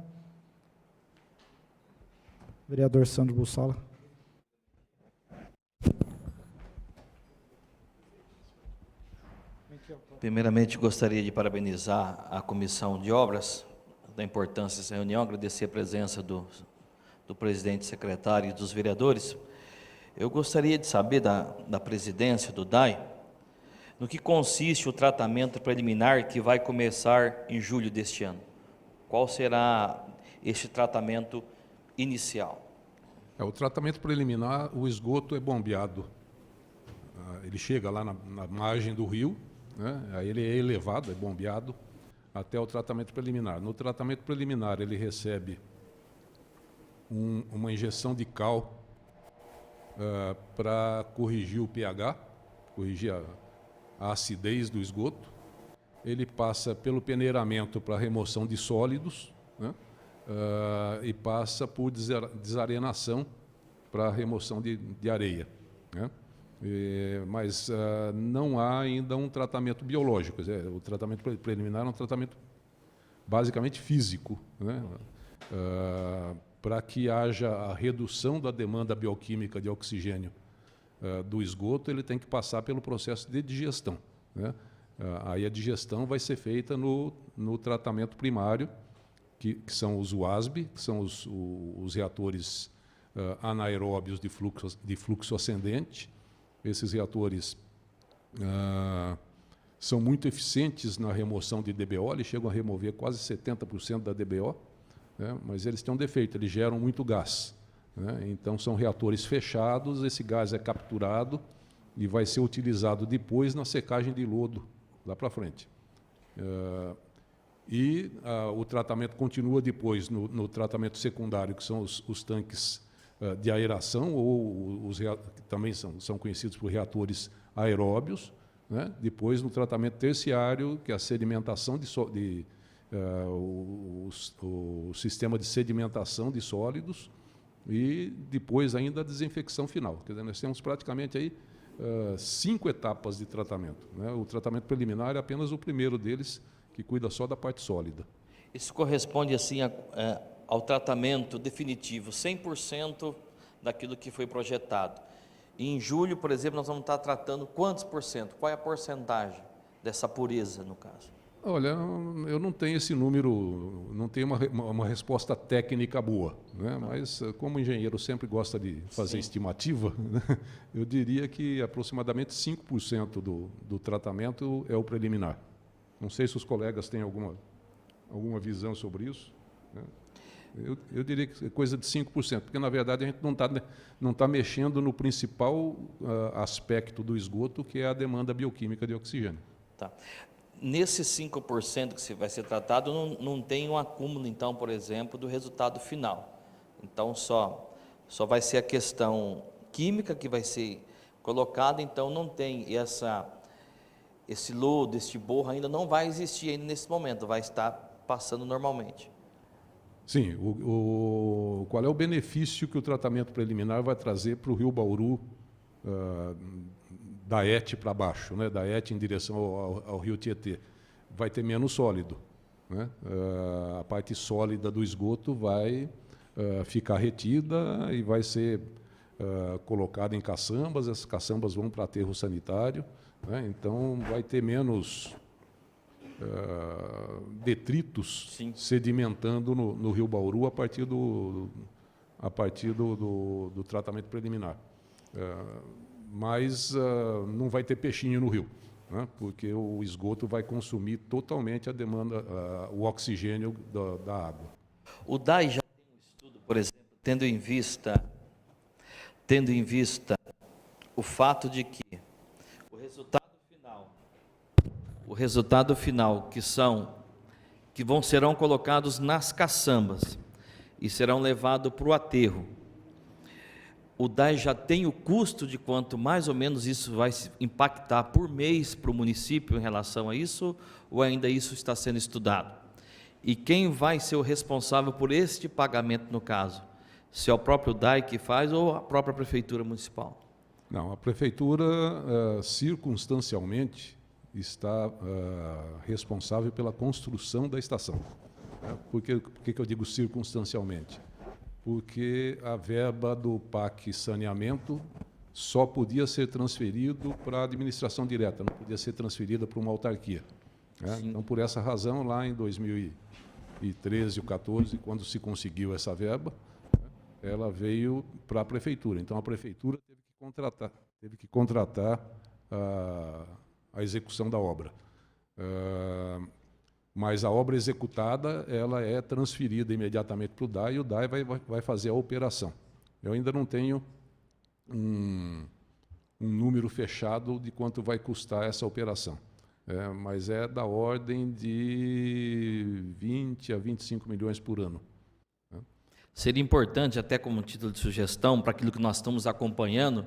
Speaker 1: Vereador Sandro Bussola.
Speaker 5: Primeiramente, gostaria de parabenizar a Comissão de Obras, da importância dessa reunião, agradecer a presença do presidente, secretário e dos vereadores. Eu gostaria de saber da presidência do DAI, no que consiste o tratamento preliminar que vai começar em julho deste ano. Qual será este tratamento inicial?
Speaker 2: O tratamento preliminar, o esgoto é bombeado. Ele chega lá na margem do rio, né? Aí ele é elevado, é bombeado, até o tratamento preliminar. No tratamento preliminar, ele recebe uma injeção de cal para corrigir o pH, corrigir a acidez do esgoto. Ele passa pelo peneiramento para remoção de sólidos, né? E passa por desarenação para remoção de areia, né? Mas não há ainda um tratamento biológico. O tratamento preliminar é um tratamento basicamente físico, né? Para que haja a redução da demanda bioquímica de oxigênio do esgoto, ele tem que passar pelo processo de digestão, né? Aí a digestão vai ser feita no tratamento primário, que são os UASB, que são os reatores anaeróbios de fluxo ascendente. Esses reatores são muito eficientes na remoção de DBO, eles chegam a remover quase 70% da DBO, né? Mas eles têm um defeito, eles geram muito gás, né? Então, são reatores fechados, esse gás é capturado e vai ser utilizado depois na secagem de lodo, lá para frente. O tratamento continua depois no tratamento secundário, que são os tanques de aeração, ou que também são conhecidos por reatores aeróbios, né? Depois, no tratamento terciário, que é a sedimentação o sistema de sedimentação de sólidos, e depois ainda a desinfecção final. Quer dizer, nós temos praticamente aí 5 etapas de tratamento, né? O tratamento preliminar é apenas o primeiro deles, que cuida só da parte sólida.
Speaker 5: Isso corresponde, assim, ao tratamento definitivo, 100% daquilo que foi projetado. E em julho, por exemplo, nós vamos estar tratando quantos por cento? Qual é a porcentagem dessa pureza, no caso?
Speaker 2: Olha, eu não tenho esse número, não tenho uma resposta técnica boa, né? Mas, como o engenheiro sempre gosta de fazer estimativa, né? Eu diria que aproximadamente 5% do tratamento é o preliminar. Não sei se os colegas têm alguma visão sobre isso, né? Eu diria que é coisa de 5%, porque, na verdade, a gente não está mexendo no principal aspecto do esgoto, que é a demanda bioquímica de oxigênio.
Speaker 5: Tá. Nesses 5% que vai ser tratado, não tem um acúmulo, então, por exemplo, do resultado final. Então, só vai ser a questão química que vai ser colocada, então não tem esse lodo, esse borro ainda não vai existir ainda nesse momento, vai estar passando normalmente.
Speaker 2: Sim, qual é o benefício que o tratamento preliminar vai trazer para o Rio Bauru, da ET para baixo, né, da ET em direção ao Rio Tietê? Vai ter menos sólido, né? A parte sólida do esgoto vai ficar retida e vai ser colocada em caçambas, essas caçambas vão para aterro sanitário, né? Então vai ter menos detritos
Speaker 5: Sim.
Speaker 2: sedimentando no Rio Bauru a partir do tratamento preliminar. Mas não vai ter peixinho no rio, né? Porque o esgoto vai consumir totalmente a demanda, o oxigênio da água.
Speaker 5: O DAI já tem um estudo, por exemplo, tendo em vista o fato de que o resultado final que serão colocados nas caçambas e serão levados para o aterro. O DAI já tem o custo de quanto mais ou menos isso vai impactar por mês para o município em relação a isso, ou ainda isso está sendo estudado? E quem vai ser o responsável por este pagamento no caso? Se é o próprio DAI que faz ou a própria Prefeitura Municipal?
Speaker 2: Não, a Prefeitura, circunstancialmente, está responsável pela construção da estação. Por que eu digo circunstancialmente? Porque a verba do PAC Saneamento só podia ser transferido para a administração direta, não podia ser transferida para uma autarquia. Né? Então, por essa razão, lá em 2013 ou 2014, quando se conseguiu essa verba, ela veio para a Prefeitura. Então, a Prefeitura teve que contratar a execução da obra. Mas a obra executada, ela é transferida imediatamente para o DAI, e o DAI vai fazer a operação. Eu ainda não tenho um número fechado de quanto vai custar essa operação, mas é da ordem de 20 a 25 milhões por ano.
Speaker 5: Seria importante, até como título de sugestão, para aquilo que nós estamos acompanhando,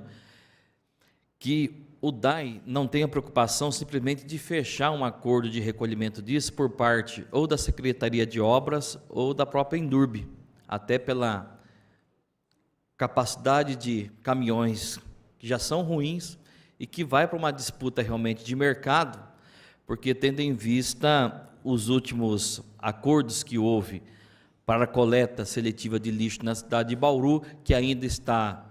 Speaker 5: que o DAI não tenha preocupação simplesmente de fechar um acordo de recolhimento disso por parte ou da Secretaria de Obras ou da própria Endurbe, até pela capacidade de caminhões que já são ruins e que vai para uma disputa realmente de mercado, porque tendo em vista os últimos acordos que houve para a coleta seletiva de lixo na cidade de Bauru, que ainda está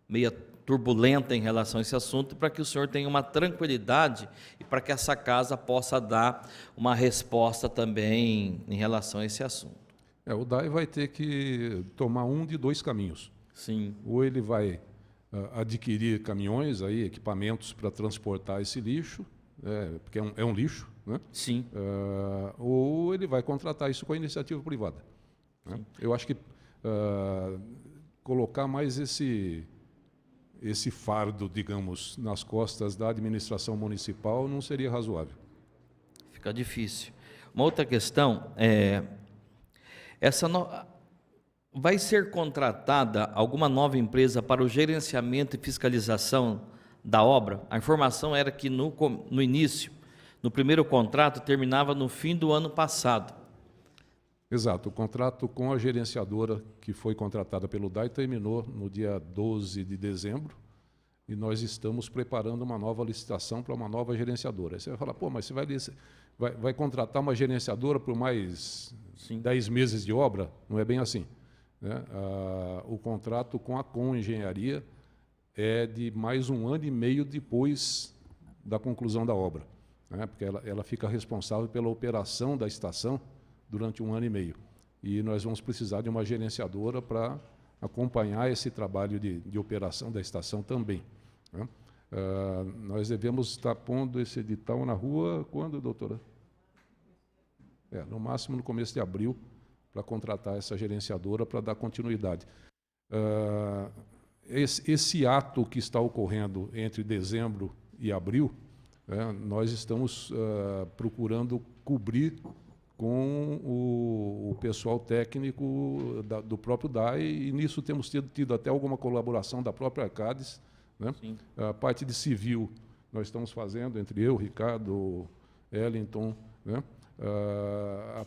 Speaker 5: meio turbulenta em relação a esse assunto, para que o senhor tenha uma tranquilidade e para que essa casa possa dar uma resposta também em relação a esse assunto.
Speaker 2: O DAI vai ter que tomar um de dois caminhos.
Speaker 5: Sim.
Speaker 2: Ou ele vai adquirir caminhões, equipamentos para transportar esse lixo, porque é um lixo, né?
Speaker 5: Sim.
Speaker 2: Ou ele vai contratar isso com a iniciativa privada. Né? Eu acho que colocar mais esse fardo, digamos, nas costas da administração municipal não seria razoável.
Speaker 5: Fica difícil. Uma outra questão vai ser contratada alguma nova empresa para o gerenciamento e fiscalização da obra? A informação era que no início, no primeiro contrato, terminava no fim do ano passado.
Speaker 2: Exato, o contrato com a gerenciadora que foi contratada pelo DAI terminou no dia 12 de dezembro e nós estamos preparando uma nova licitação para uma nova gerenciadora. Aí você vai falar, mas você vai contratar uma gerenciadora por mais 10 meses de obra? Não é bem assim, né? O contrato com a Com Engenharia é de mais 1 ano e meio depois da conclusão da obra, né? Porque ela fica responsável pela operação da estação durante 1 ano e meio. E nós vamos precisar de uma gerenciadora para acompanhar esse trabalho de operação da estação também, né? Nós devemos estar pondo esse edital na rua quando, doutora? No máximo no começo de abril, para contratar essa gerenciadora para dar continuidade. Esse ato que está ocorrendo entre dezembro e abril, nós estamos procurando cobrir com o pessoal técnico do próprio DAI, e nisso temos tido até alguma colaboração da própria Arcades, né? A parte de civil nós estamos fazendo, entre eu, Ricardo, Ellington, né? A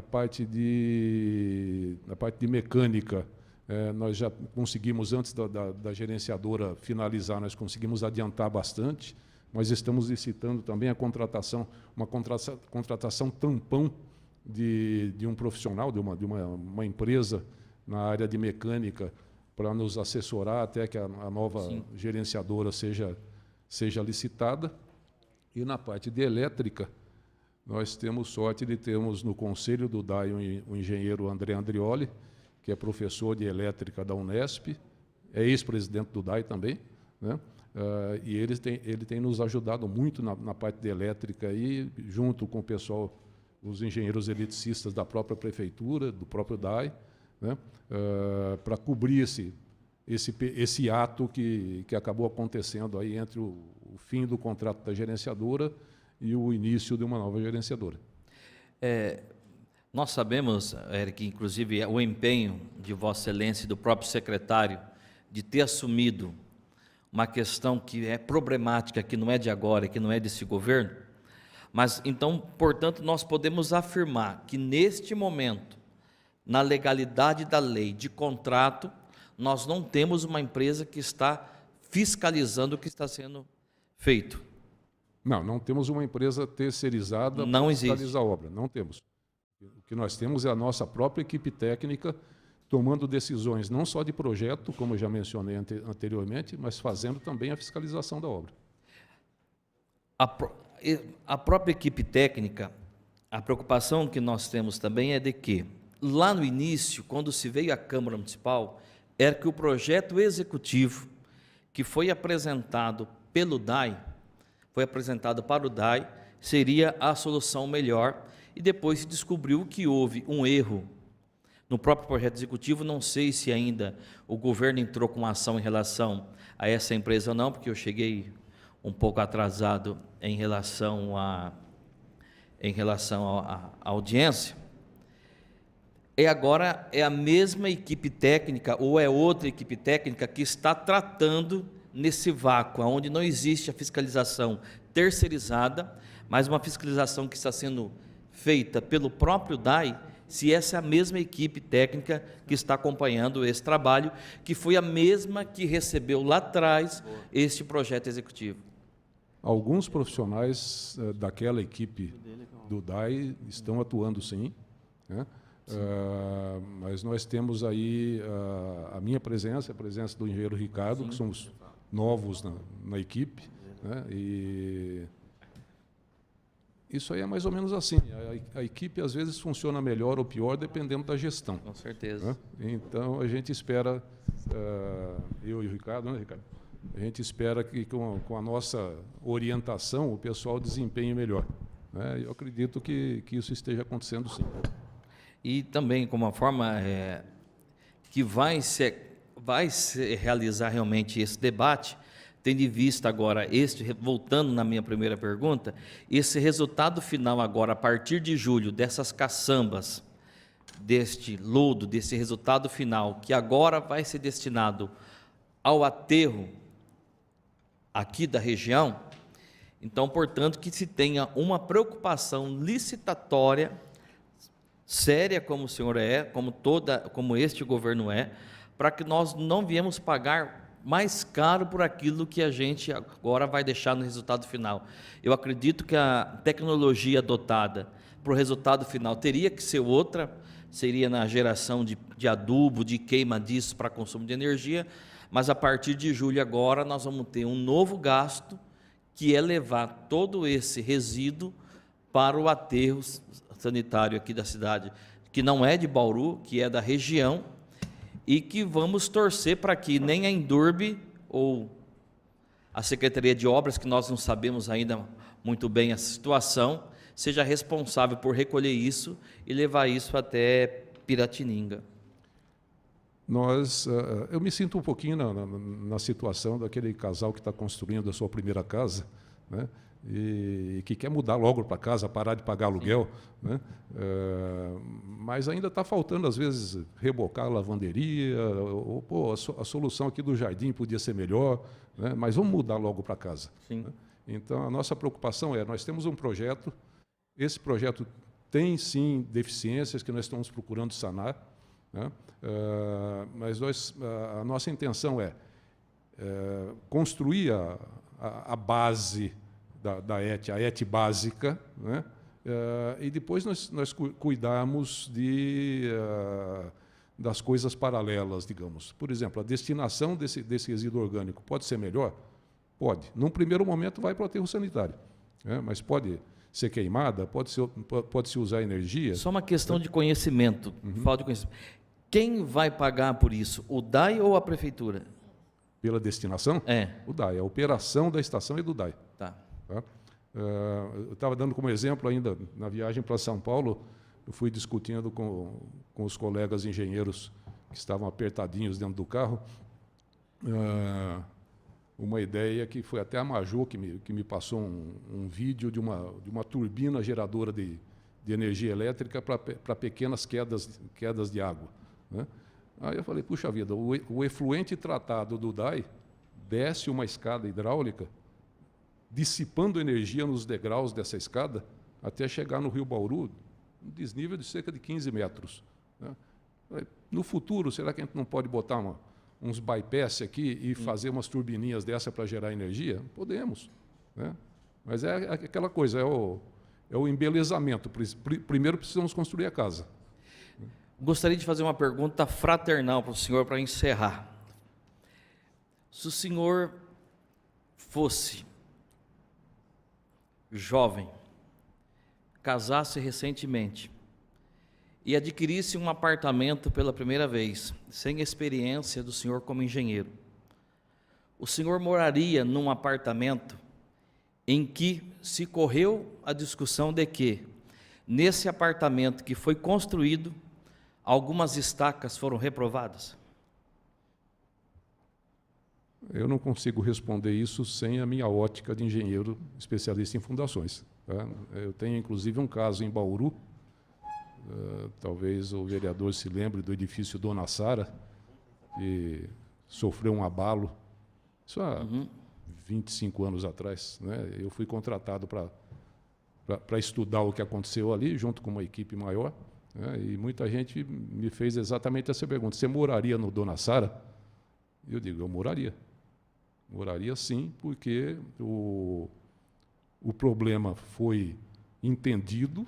Speaker 2: parte de mecânica, nós já conseguimos, antes da gerenciadora finalizar, nós conseguimos adiantar bastante, mas estamos licitando também a contratação, uma contratação tampão de um profissional, de uma empresa na área de mecânica, para nos assessorar até que a nova gerenciadora seja licitada. E na parte de elétrica, nós temos sorte de termos no conselho do DAI o engenheiro André Andrioli, que é professor de elétrica da Unesp, é ex-presidente do DAI também, né? E ele tem nos ajudado muito na parte de elétrica, aí, junto com o pessoal, os engenheiros eletricistas da própria prefeitura, do próprio DAI, né? Para cobrir esse ato que acabou acontecendo aí entre o fim do contrato da gerenciadora e o início de uma nova gerenciadora.
Speaker 5: Nós sabemos, Eric, inclusive, o empenho de Vossa Excelência e do próprio secretário de ter assumido uma questão que é problemática, que não é de agora, que não é desse governo, mas, então, portanto, nós podemos afirmar que, neste momento, na legalidade da lei de contrato, nós não temos uma empresa que está fiscalizando o que está sendo feito.
Speaker 2: Não temos uma empresa terceirizada
Speaker 5: para
Speaker 2: fiscalizar a obra, não temos. O que nós temos é a nossa própria equipe técnica tomando decisões não só de projeto, como eu já mencionei anteriormente, mas fazendo também a fiscalização da obra.
Speaker 5: A própria equipe técnica, a preocupação que nós temos também é de que, lá no início, quando se veio à Câmara Municipal, era que o projeto executivo que foi apresentado pelo DAI, foi apresentado para o DAI, seria a solução melhor, e depois se descobriu que houve um erro no próprio projeto executivo. Não sei se ainda o governo entrou com ação em relação a essa empresa ou não, porque eu cheguei um pouco atrasado em relação à audiência. Agora é a mesma equipe técnica ou é outra equipe técnica que está tratando nesse vácuo, onde não existe a fiscalização terceirizada, mas uma fiscalização que está sendo feita pelo próprio DAI, se essa é a mesma equipe técnica que está acompanhando esse trabalho, que foi a mesma que recebeu lá atrás este projeto executivo.
Speaker 2: Alguns profissionais daquela equipe do DAI estão atuando, sim, né? Mas nós temos aí a minha presença, a presença do engenheiro Ricardo, que somos novos na equipe, né? E isso aí é mais ou menos assim. A equipe, às vezes, funciona melhor ou pior, dependendo da gestão.
Speaker 5: Com certeza.
Speaker 2: Né? Então, a gente espera, eu e o Ricardo, né, Ricardo? A gente espera que, com a nossa orientação, o pessoal desempenhe melhor, né? Eu acredito que isso esteja acontecendo, sim.
Speaker 5: E também, como uma forma que vai se realizar realmente esse debate, tendo em vista agora, voltando na minha primeira pergunta, esse resultado final agora, a partir de julho, dessas caçambas, deste lodo, desse resultado final, que agora vai ser destinado ao aterro aqui da região, então, portanto, que se tenha uma preocupação licitatória, séria como o senhor é, como este governo é, para que nós não viemos pagar mais caro por aquilo que a gente agora vai deixar no resultado final. Eu acredito que a tecnologia adotada para o resultado final teria que ser outra, seria na geração de adubo, de queima disso para consumo de energia, mas a partir de julho agora nós vamos ter um novo gasto, que é levar todo esse resíduo para o aterro sanitário aqui da cidade, que não é de Bauru, que é da região, e que vamos torcer para que nem a Endurbe ou a Secretaria de Obras, que nós não sabemos ainda muito bem a situação, seja responsável por recolher isso e levar isso até Piratininga.
Speaker 2: Eu me sinto um pouquinho na situação daquele casal que está construindo a sua primeira casa, né, e que quer mudar logo para casa, parar de pagar aluguel, né, mas ainda está faltando, às vezes, rebocar a lavanderia, ou pô, a solução aqui do jardim podia ser melhor, né, mas vamos mudar logo para casa.
Speaker 5: Sim.
Speaker 2: Né? Então, a nossa preocupação nós temos um projeto, esse projeto tem, sim, deficiências que nós estamos procurando sanar, né? Mas a nossa intenção é construir a base da ET, a ET básica, né? E depois nós cuidarmos das coisas paralelas, digamos. Por exemplo, a destinação desse resíduo orgânico pode ser melhor? Pode. Num primeiro momento vai para o aterro sanitário, né? Mas pode ser queimada, pode-se usar energia.
Speaker 5: Só uma questão de conhecimento, falta de conhecimento. Quem vai pagar por isso, o DAI ou a prefeitura?
Speaker 2: Pela destinação? O DAI. A operação da estação é do DAI.
Speaker 5: Tá.
Speaker 2: Tá? Eu estava dando como exemplo ainda, na viagem para São Paulo, eu fui discutindo com os colegas engenheiros que estavam apertadinhos dentro do carro, uma ideia que foi até a Maju que me passou um vídeo de uma turbina geradora de energia elétrica para pequenas quedas de água, né? Aí eu falei, puxa vida, o efluente tratado do DAI desce uma escada hidráulica, dissipando energia nos degraus dessa escada, até chegar no Rio Bauru, um desnível de cerca de 15 metros. Né? No futuro, será que a gente não pode botar uns bypass aqui e fazer umas turbininhas dessa para gerar energia? Podemos, né? Mas é aquela coisa, é o embelezamento. Primeiro precisamos construir a casa.
Speaker 5: Gostaria de fazer uma pergunta fraternal para o senhor para encerrar. Se o senhor fosse jovem, casasse recentemente e adquirisse um apartamento pela primeira vez, sem experiência do senhor como engenheiro, o senhor moraria num apartamento em que se correu a discussão de que, nesse apartamento que foi construído, algumas estacas foram reprovadas?
Speaker 2: Eu não consigo responder isso sem a minha ótica de engenheiro especialista em fundações. Tá? Eu tenho, inclusive, um caso em Bauru, talvez o vereador se lembre do edifício Dona Sara, que sofreu um abalo, isso há 25 anos atrás, né? Eu fui contratado para estudar o que aconteceu ali, junto com uma equipe maior, né? E muita gente me fez exatamente essa pergunta: você moraria no Dona Sara? Eu digo, eu moraria. Moraria sim, porque o problema foi entendido,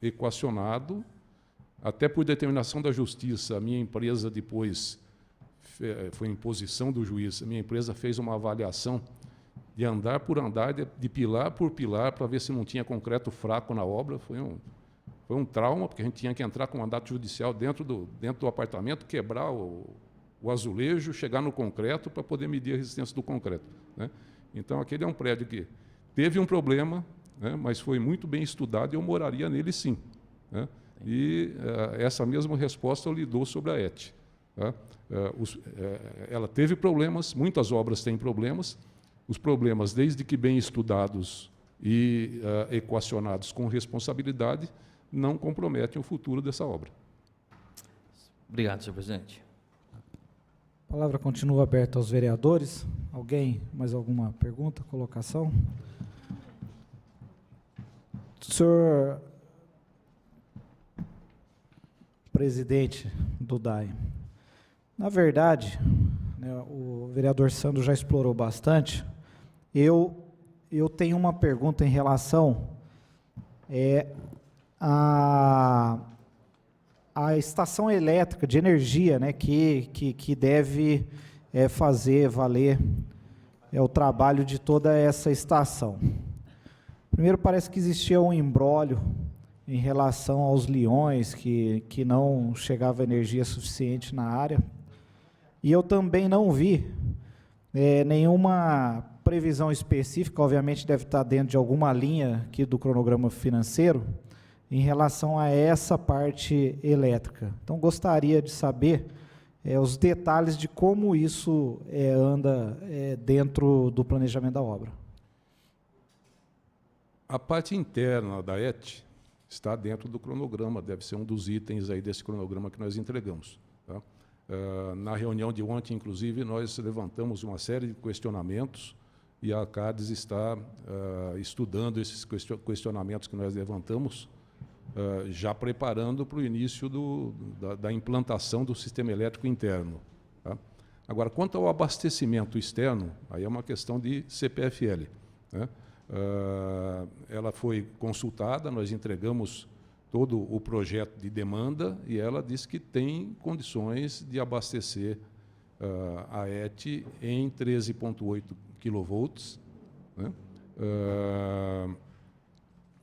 Speaker 2: equacionado, até por determinação da justiça. A minha empresa depois, foi imposição do juiz, a minha empresa fez uma avaliação de andar por andar, de pilar por pilar, para ver se não tinha concreto fraco na obra. Foi um trauma, porque a gente tinha que entrar com mandato judicial dentro do apartamento, quebrar o azulejo, chegar no concreto para poder medir a resistência do concreto, né? Então, aquele é um prédio que teve um problema, né, mas foi muito bem estudado e eu moraria nele sim, né? E essa mesma resposta eu lhe dou sobre a ET. Tá? Ela teve problemas, muitas obras têm problemas, os problemas, desde que bem estudados e equacionados com responsabilidade, não comprometem o futuro dessa obra.
Speaker 5: Obrigado, senhor presidente.
Speaker 1: A palavra continua aberta aos vereadores. Alguém, mais alguma pergunta, colocação? Senhor presidente do DAI, na verdade, né, o vereador Sandro já explorou bastante. Eu tenho uma pergunta em relação à estação elétrica de energia, né, que deve fazer valer o trabalho de toda essa estação. Primeiro, parece que existia um imbróglio em relação aos leões, que não chegava energia suficiente na área. E eu também não vi nenhuma previsão específica, obviamente deve estar dentro de alguma linha aqui do cronograma financeiro, em relação a essa parte elétrica. Então, gostaria de saber os detalhes de como isso anda dentro do planejamento da obra.
Speaker 2: A parte interna da ET está dentro do cronograma, deve ser um dos itens aí desse cronograma que nós entregamos. Tá? Na reunião de ontem, inclusive, nós levantamos uma série de questionamentos e a CADES está estudando esses questionamentos que nós levantamos, já preparando para o início da implantação do sistema elétrico interno. Tá? Agora, quanto ao abastecimento externo, aí é uma questão de CPFL. Né? Ela foi consultada, nós entregamos todo o projeto de demanda e ela disse que tem condições de abastecer a ET em 13,8 kV, né?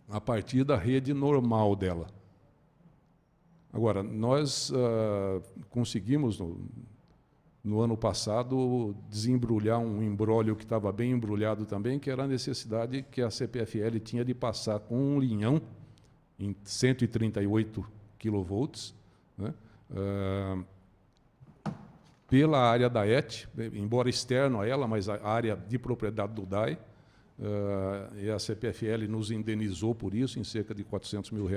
Speaker 2: A partir da rede normal dela. Agora, nós conseguimos, no ano passado, desembrulhar um embrólio que estava bem embrulhado também, que era a necessidade que a CPFL tinha de passar com um linhão em 138 kV, né, pela área da ET, embora externo a ela, mas a área de propriedade do DAI, e a CPFL nos indenizou por isso, em cerca de R$400 mil,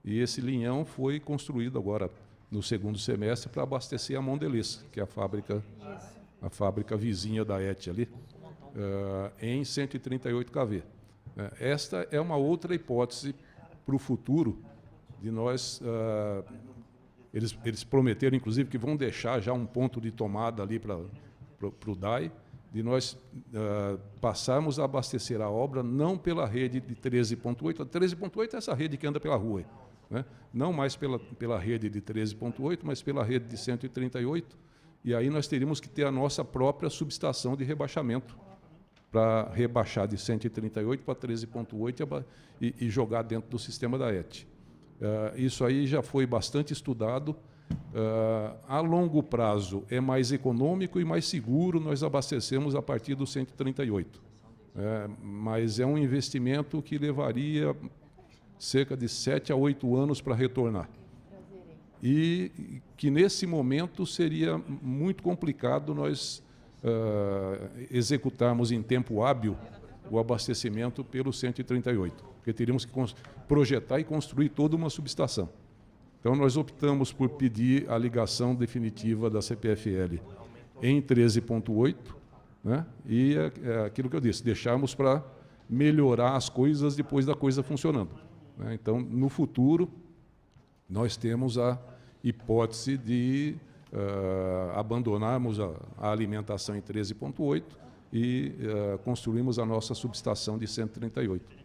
Speaker 2: e esse linhão foi construído agora no segundo semestre para abastecer a Mondelez, que é a fábrica vizinha da ET ali, em 138 kV. Esta é uma outra hipótese para o futuro de nós. Eles prometeram, inclusive, que vão deixar já um ponto de tomada ali para o DAI, de nós passarmos a abastecer a obra não pela rede de 13,8. A 13,8 é essa rede que anda pela rua, né? Não mais pela rede de 13,8, mas pela rede de 138, e aí nós teríamos que ter a nossa própria subestação de rebaixamento para rebaixar de 138 para 13,8 e jogar dentro do sistema da ET. Isso aí já foi bastante estudado. A longo prazo é mais econômico e mais seguro nós abastecemos a partir do 138. Mas é um investimento que levaria cerca de 7 a 8 anos para retornar. E que, nesse momento, seria muito complicado nós executarmos em tempo hábil o abastecimento pelo 138, porque teríamos que projetar e construir toda uma subestação. Então, nós optamos por pedir a ligação definitiva da CPFL em 13,8, né? E aquilo que eu disse, deixarmos para melhorar as coisas depois da coisa funcionando. Então, no futuro, nós temos a hipótese de abandonarmos a alimentação em 13,8 e construirmos a nossa subestação de 138.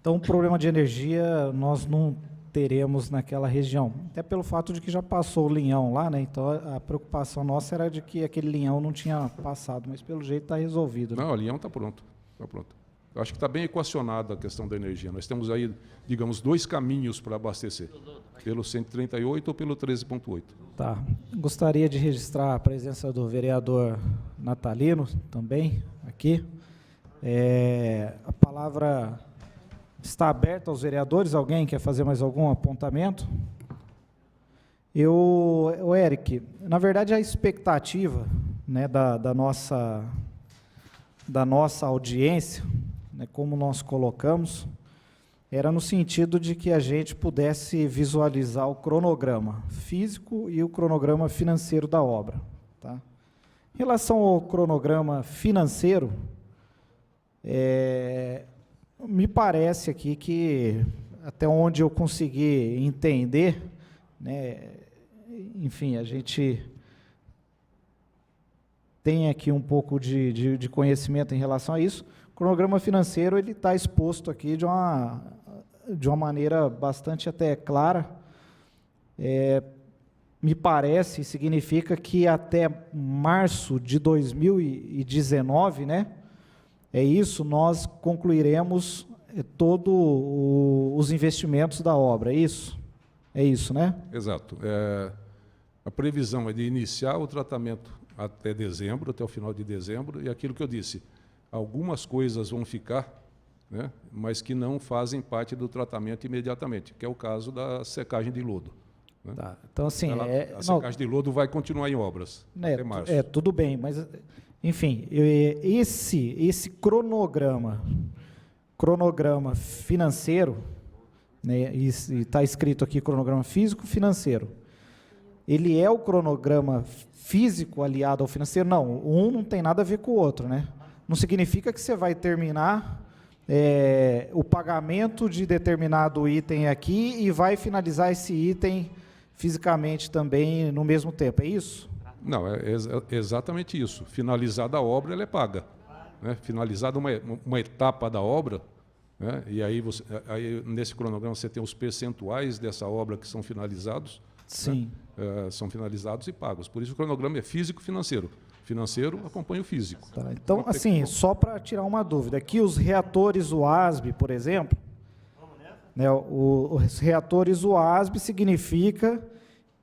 Speaker 1: Então, o problema de energia nós não teremos naquela região, até pelo fato de que já passou o linhão lá, né? Então, a preocupação nossa era de que aquele linhão não tinha passado, mas pelo jeito está resolvido. Né?
Speaker 2: Não, o linhão está pronto. Está pronto. Eu acho que está bem equacionada a questão da energia. Nós temos aí, digamos, 2 caminhos para abastecer, pelo 138 ou pelo 13,8.
Speaker 1: Tá. Gostaria de registrar a presença do vereador Natalino também aqui. A palavra está aberta aos vereadores. Alguém quer fazer mais algum apontamento? Eric, na verdade, a expectativa, né, da nossa audiência, né, como nós colocamos, era no sentido de que a gente pudesse visualizar o cronograma físico e o cronograma financeiro da obra. Tá? Em relação ao cronograma financeiro, me parece aqui que, até onde eu consegui entender, né, enfim, a gente tem aqui um pouco de conhecimento em relação a isso. O cronograma financeiro ele está exposto aqui de uma maneira bastante até clara. Me parece, significa que até março de 2019, né, nós concluiremos todos os investimentos da obra, é isso? É isso, né?
Speaker 2: Exato. A previsão é de iniciar o tratamento até dezembro, até o final de dezembro, e aquilo que eu disse, algumas coisas vão ficar, né, mas que não fazem parte do tratamento imediatamente, que é o caso da secagem de lodo. Né?
Speaker 1: Tá. Então, assim,
Speaker 2: A secagem de lodo vai continuar em obras até março.
Speaker 1: tudo bem, mas, enfim, esse cronograma financeiro, né, e está escrito aqui cronograma físico-financeiro, ele é o cronograma físico aliado ao financeiro? Não, um não tem nada a ver com o outro, né? Não significa que você vai terminar o pagamento de determinado item aqui e vai finalizar esse item fisicamente também no mesmo tempo, é isso?
Speaker 2: Não, é exatamente isso. Finalizada a obra, ela é paga. Né? Finalizada uma etapa da obra, né? E aí, nesse cronograma você tem os percentuais dessa obra que são finalizados.
Speaker 1: Sim.
Speaker 2: Né? São finalizados e pagos. Por isso o cronograma é físico-financeiro. Financeiro acompanha o físico.
Speaker 1: Tá, então, assim, só para tirar uma dúvida, aqui os reatores UASB, por exemplo, né, os reatores UASB significa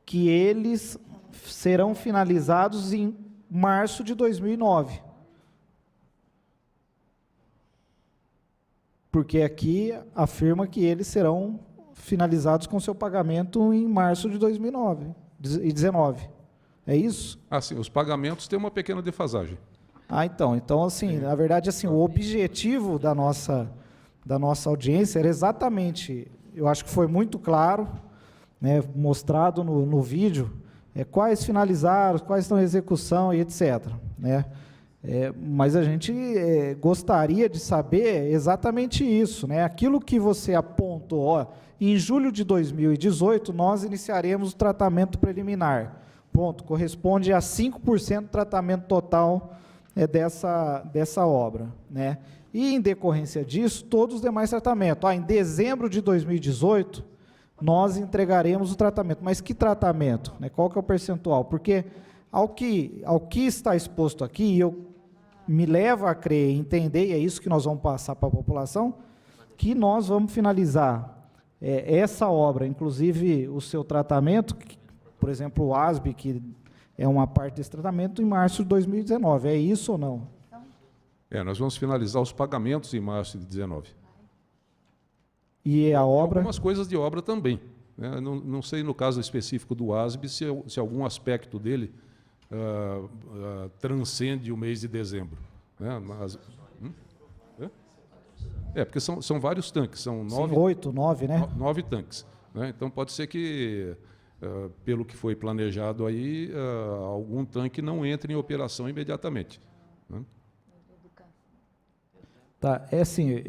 Speaker 1: que eles serão finalizados em março de 2009. Porque aqui afirma que eles serão finalizados com seu pagamento em março de 2019. É isso?
Speaker 2: Sim, os pagamentos têm uma pequena defasagem.
Speaker 1: Então assim, na verdade, assim, o objetivo da nossa audiência era exatamente, eu acho que foi muito claro, né, mostrado no vídeo, quais finalizaram, quais estão em execução e etc. Né? Mas a gente gostaria de saber exatamente isso, né? Aquilo que você apontou, em julho de 2018, nós iniciaremos o tratamento preliminar. Ponto, corresponde a 5% do tratamento total dessa obra. Né? E, em decorrência disso, todos os demais tratamentos. Em dezembro de 2018, nós entregaremos o tratamento. Mas que tratamento? Né? Qual que é o percentual? Porque, ao que está exposto aqui, eu me levo a crer e entender, e é isso que nós vamos passar para a população, que nós vamos finalizar essa obra, inclusive o seu tratamento, por exemplo, o ASB, que é uma parte desse tratamento, em março de 2019. É isso ou não?
Speaker 2: Nós vamos finalizar os pagamentos em março de 2019.
Speaker 1: E a obra?
Speaker 2: Algumas coisas de obra também. Né? Não sei, no caso específico do ASB, se algum aspecto dele transcende o mês de dezembro. Né? Mas, porque são vários tanques, são
Speaker 1: 9, né?
Speaker 2: 9 tanques. Né? Então, pode ser que, pelo que foi planejado aí, algum tanque não entre em operação imediatamente. Né?
Speaker 1: Tá, assim,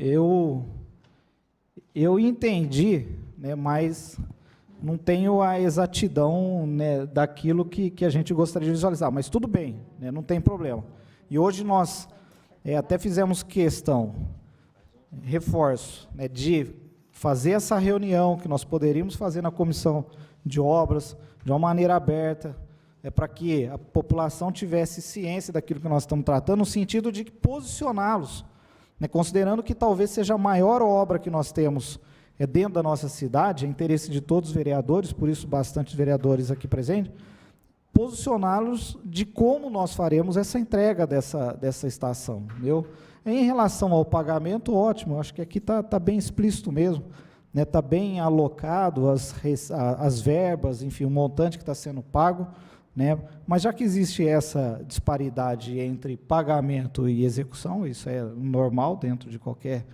Speaker 1: eu entendi, né, mas não tenho a exatidão, né, daquilo que a gente gostaria de visualizar, mas tudo bem, né, não tem problema. E hoje nós até fizemos questão, reforço, né, de fazer essa reunião que nós poderíamos fazer na comissão de obras, de uma maneira aberta, para que a população tivesse ciência daquilo que nós estamos tratando, no sentido de posicioná-los, né, considerando que talvez seja a maior obra que nós temos dentro da nossa cidade, é interesse de todos os vereadores, por isso bastante vereadores aqui presentes, posicioná-los de como nós faremos essa entrega dessa estação. Em relação ao pagamento, ótimo, acho que aqui está bem explícito mesmo, né, está bem alocado as verbas, enfim, o montante que está sendo pago, né, mas já que existe essa disparidade entre pagamento e execução, isso é normal dentro de qualquer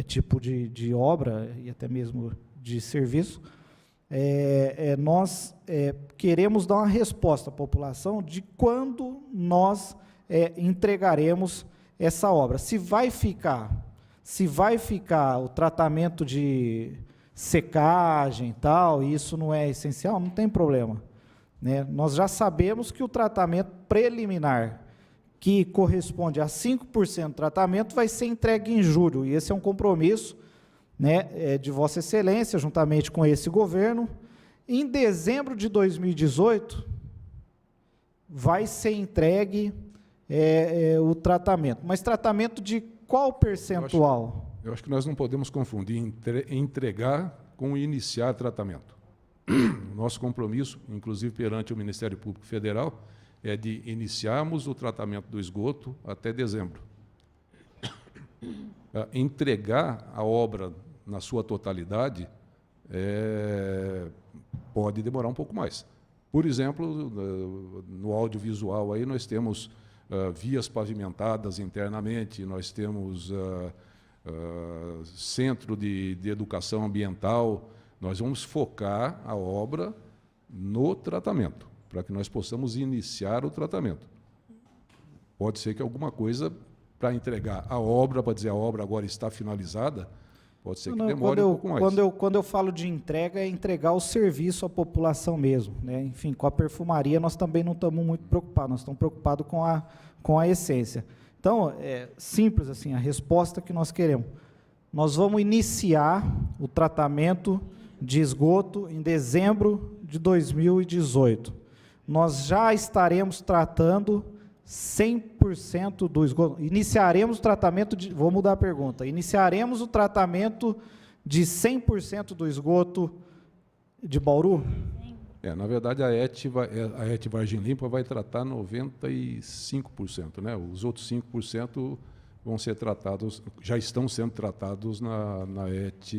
Speaker 1: tipo de obra e até mesmo de serviço, nós queremos dar uma resposta à população de quando nós entregaremos essa obra. Se vai ficar o tratamento de secagem e tal, e isso não é essencial, não tem problema. Né? Nós já sabemos que o tratamento preliminar, que corresponde a 5% do tratamento, vai ser entregue em julho, e esse é um compromisso, né, de Vossa Excelência, juntamente com esse governo. Em dezembro de 2018, vai ser entregue o tratamento. Mas tratamento de qual percentual?
Speaker 2: Eu acho que nós não podemos confundir entregar com iniciar tratamento. Nosso compromisso, inclusive perante o Ministério Público Federal, é de iniciarmos o tratamento do esgoto até dezembro. Entregar a obra na sua totalidade pode demorar um pouco mais. Por exemplo, no audiovisual aí nós temos vias pavimentadas internamente, nós temos centro de educação ambiental. Nós vamos focar a obra no tratamento, para que nós possamos iniciar o tratamento. Pode ser que alguma coisa, para entregar a obra, para dizer a obra agora está finalizada, pode ser que demore um pouco mais.
Speaker 1: Quando eu falo de entrega, é entregar o serviço à população mesmo, né? Enfim, com a perfumaria nós também não estamos muito preocupados, nós estamos preocupados com a essência. Então, é simples assim, a resposta que nós queremos. Nós vamos iniciar o tratamento de esgoto em dezembro de 2018. Nós já estaremos tratando 100% do esgoto. Iniciaremos o tratamento de... Vou mudar a pergunta. Iniciaremos o tratamento de 100% do esgoto de Bauru?
Speaker 2: Na verdade, a ET Vargem Limpa vai tratar 95%, né? Os outros 5% vão ser tratados, já estão sendo tratados na ET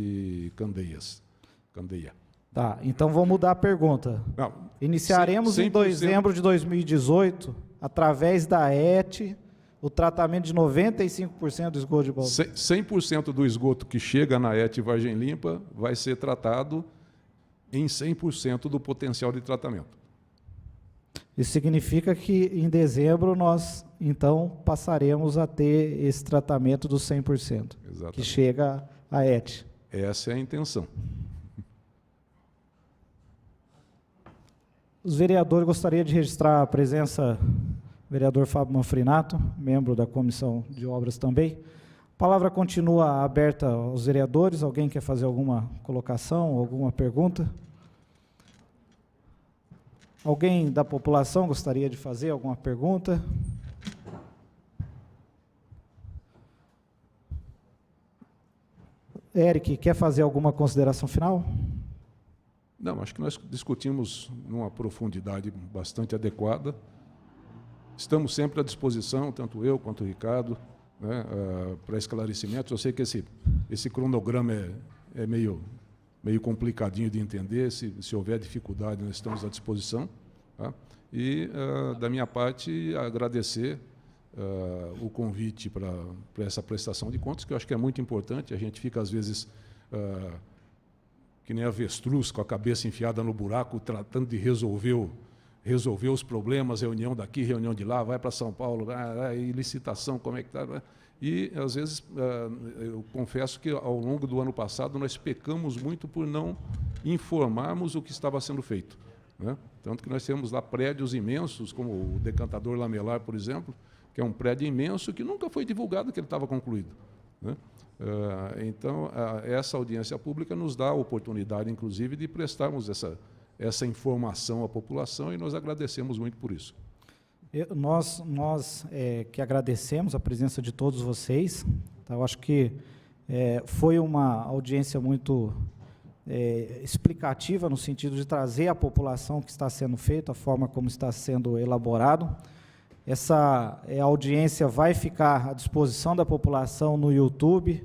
Speaker 2: Candeia.
Speaker 1: Tá, então vou mudar a pergunta.
Speaker 2: Não,
Speaker 1: Iniciaremos
Speaker 2: 100%,
Speaker 1: em dezembro de 2018, através da ET, o tratamento de 95% do esgoto de Bauru.
Speaker 2: 100% do esgoto que chega na ET Vargem Limpa vai ser tratado em 100% do potencial de tratamento.
Speaker 1: Isso significa que em dezembro nós, então, passaremos a ter esse tratamento dos 100%,
Speaker 2: Exatamente.
Speaker 1: que chega à ET.
Speaker 2: Essa é a intenção.
Speaker 1: Os vereadores gostariam de registrar a presença do vereador Fábio Manfrinato, membro da Comissão de Obras também. A palavra continua aberta aos vereadores. Alguém quer fazer alguma colocação, alguma pergunta? Alguém da população gostaria de fazer alguma pergunta? Eric, quer fazer alguma consideração final?
Speaker 2: Não, acho que nós discutimos numa profundidade bastante adequada. Estamos sempre à disposição, tanto eu quanto o Ricardo, né, para esclarecimentos. Eu sei que esse cronograma é meio complicadinho de entender. Se houver dificuldade, nós estamos à disposição. Tá? E, da minha parte, agradecer o convite para essa prestação de contas, que eu acho que é muito importante. A gente fica, às vezes, que nem avestruz, com a cabeça enfiada no buraco, tratando de resolver os problemas, reunião daqui, reunião de lá, vai para São Paulo, e licitação, como é que está? E, às vezes, eu confesso que, ao longo do ano passado, nós pecamos muito por não informarmos o que estava sendo feito, né? Tanto que nós temos lá prédios imensos, como o Decantador Lamelar, por exemplo, que é um prédio imenso que nunca foi divulgado que ele estava concluído, né? Então, essa audiência pública nos dá a oportunidade, inclusive, de prestarmos essa informação à população, e nós agradecemos muito por isso.
Speaker 1: Nós que agradecemos a presença de todos vocês. Tá? Eu acho que foi uma audiência muito explicativa, no sentido de trazer à população o que está sendo feito, a forma como está sendo elaborado. Essa audiência vai ficar à disposição da população no YouTube,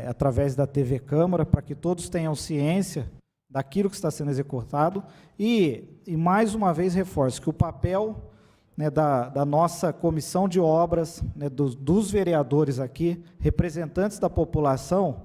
Speaker 1: através da TV Câmara, para que todos tenham ciência daquilo que está sendo executado. E mais uma vez, reforço que o papel, né, da nossa comissão de obras, né, dos vereadores aqui, representantes da população,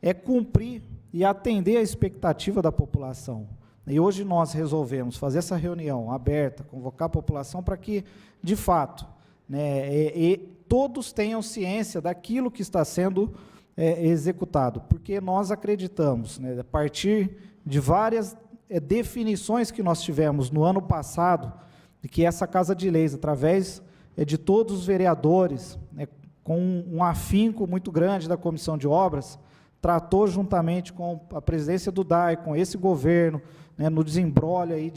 Speaker 1: é cumprir e atender a expectativa da população. E hoje nós resolvemos fazer essa reunião aberta, convocar a população para que, de fato, né, todos tenham ciência daquilo que está sendo executado, porque nós acreditamos, né, a partir de várias definições que nós tivemos no ano passado, de que essa Casa de Leis, através de todos os vereadores, né, com um afinco muito grande da Comissão de Obras, tratou juntamente com a presidência do DAI, com esse governo, né, no desembrolho aí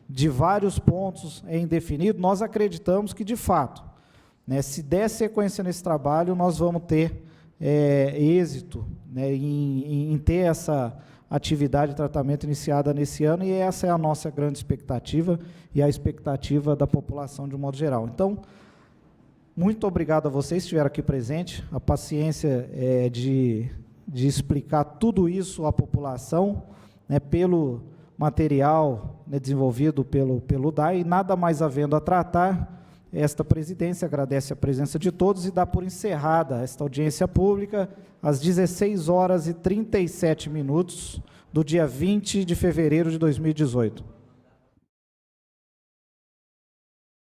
Speaker 1: de vários pontos indefinidos. Nós acreditamos que, de fato, né, se der sequência nesse trabalho, nós vamos ter êxito, né, em ter atividade de tratamento iniciada nesse ano, e essa é a nossa grande expectativa e a expectativa da população de um modo geral. Então, muito obrigado a vocês que estiveram aqui presentes, a paciência de explicar tudo isso à população, né, pelo material, né, desenvolvido pelo DAI, e nada mais havendo a tratar, esta presidência agradece a presença de todos e dá por encerrada esta audiência pública às 16h37 do dia 20 de fevereiro de 2018.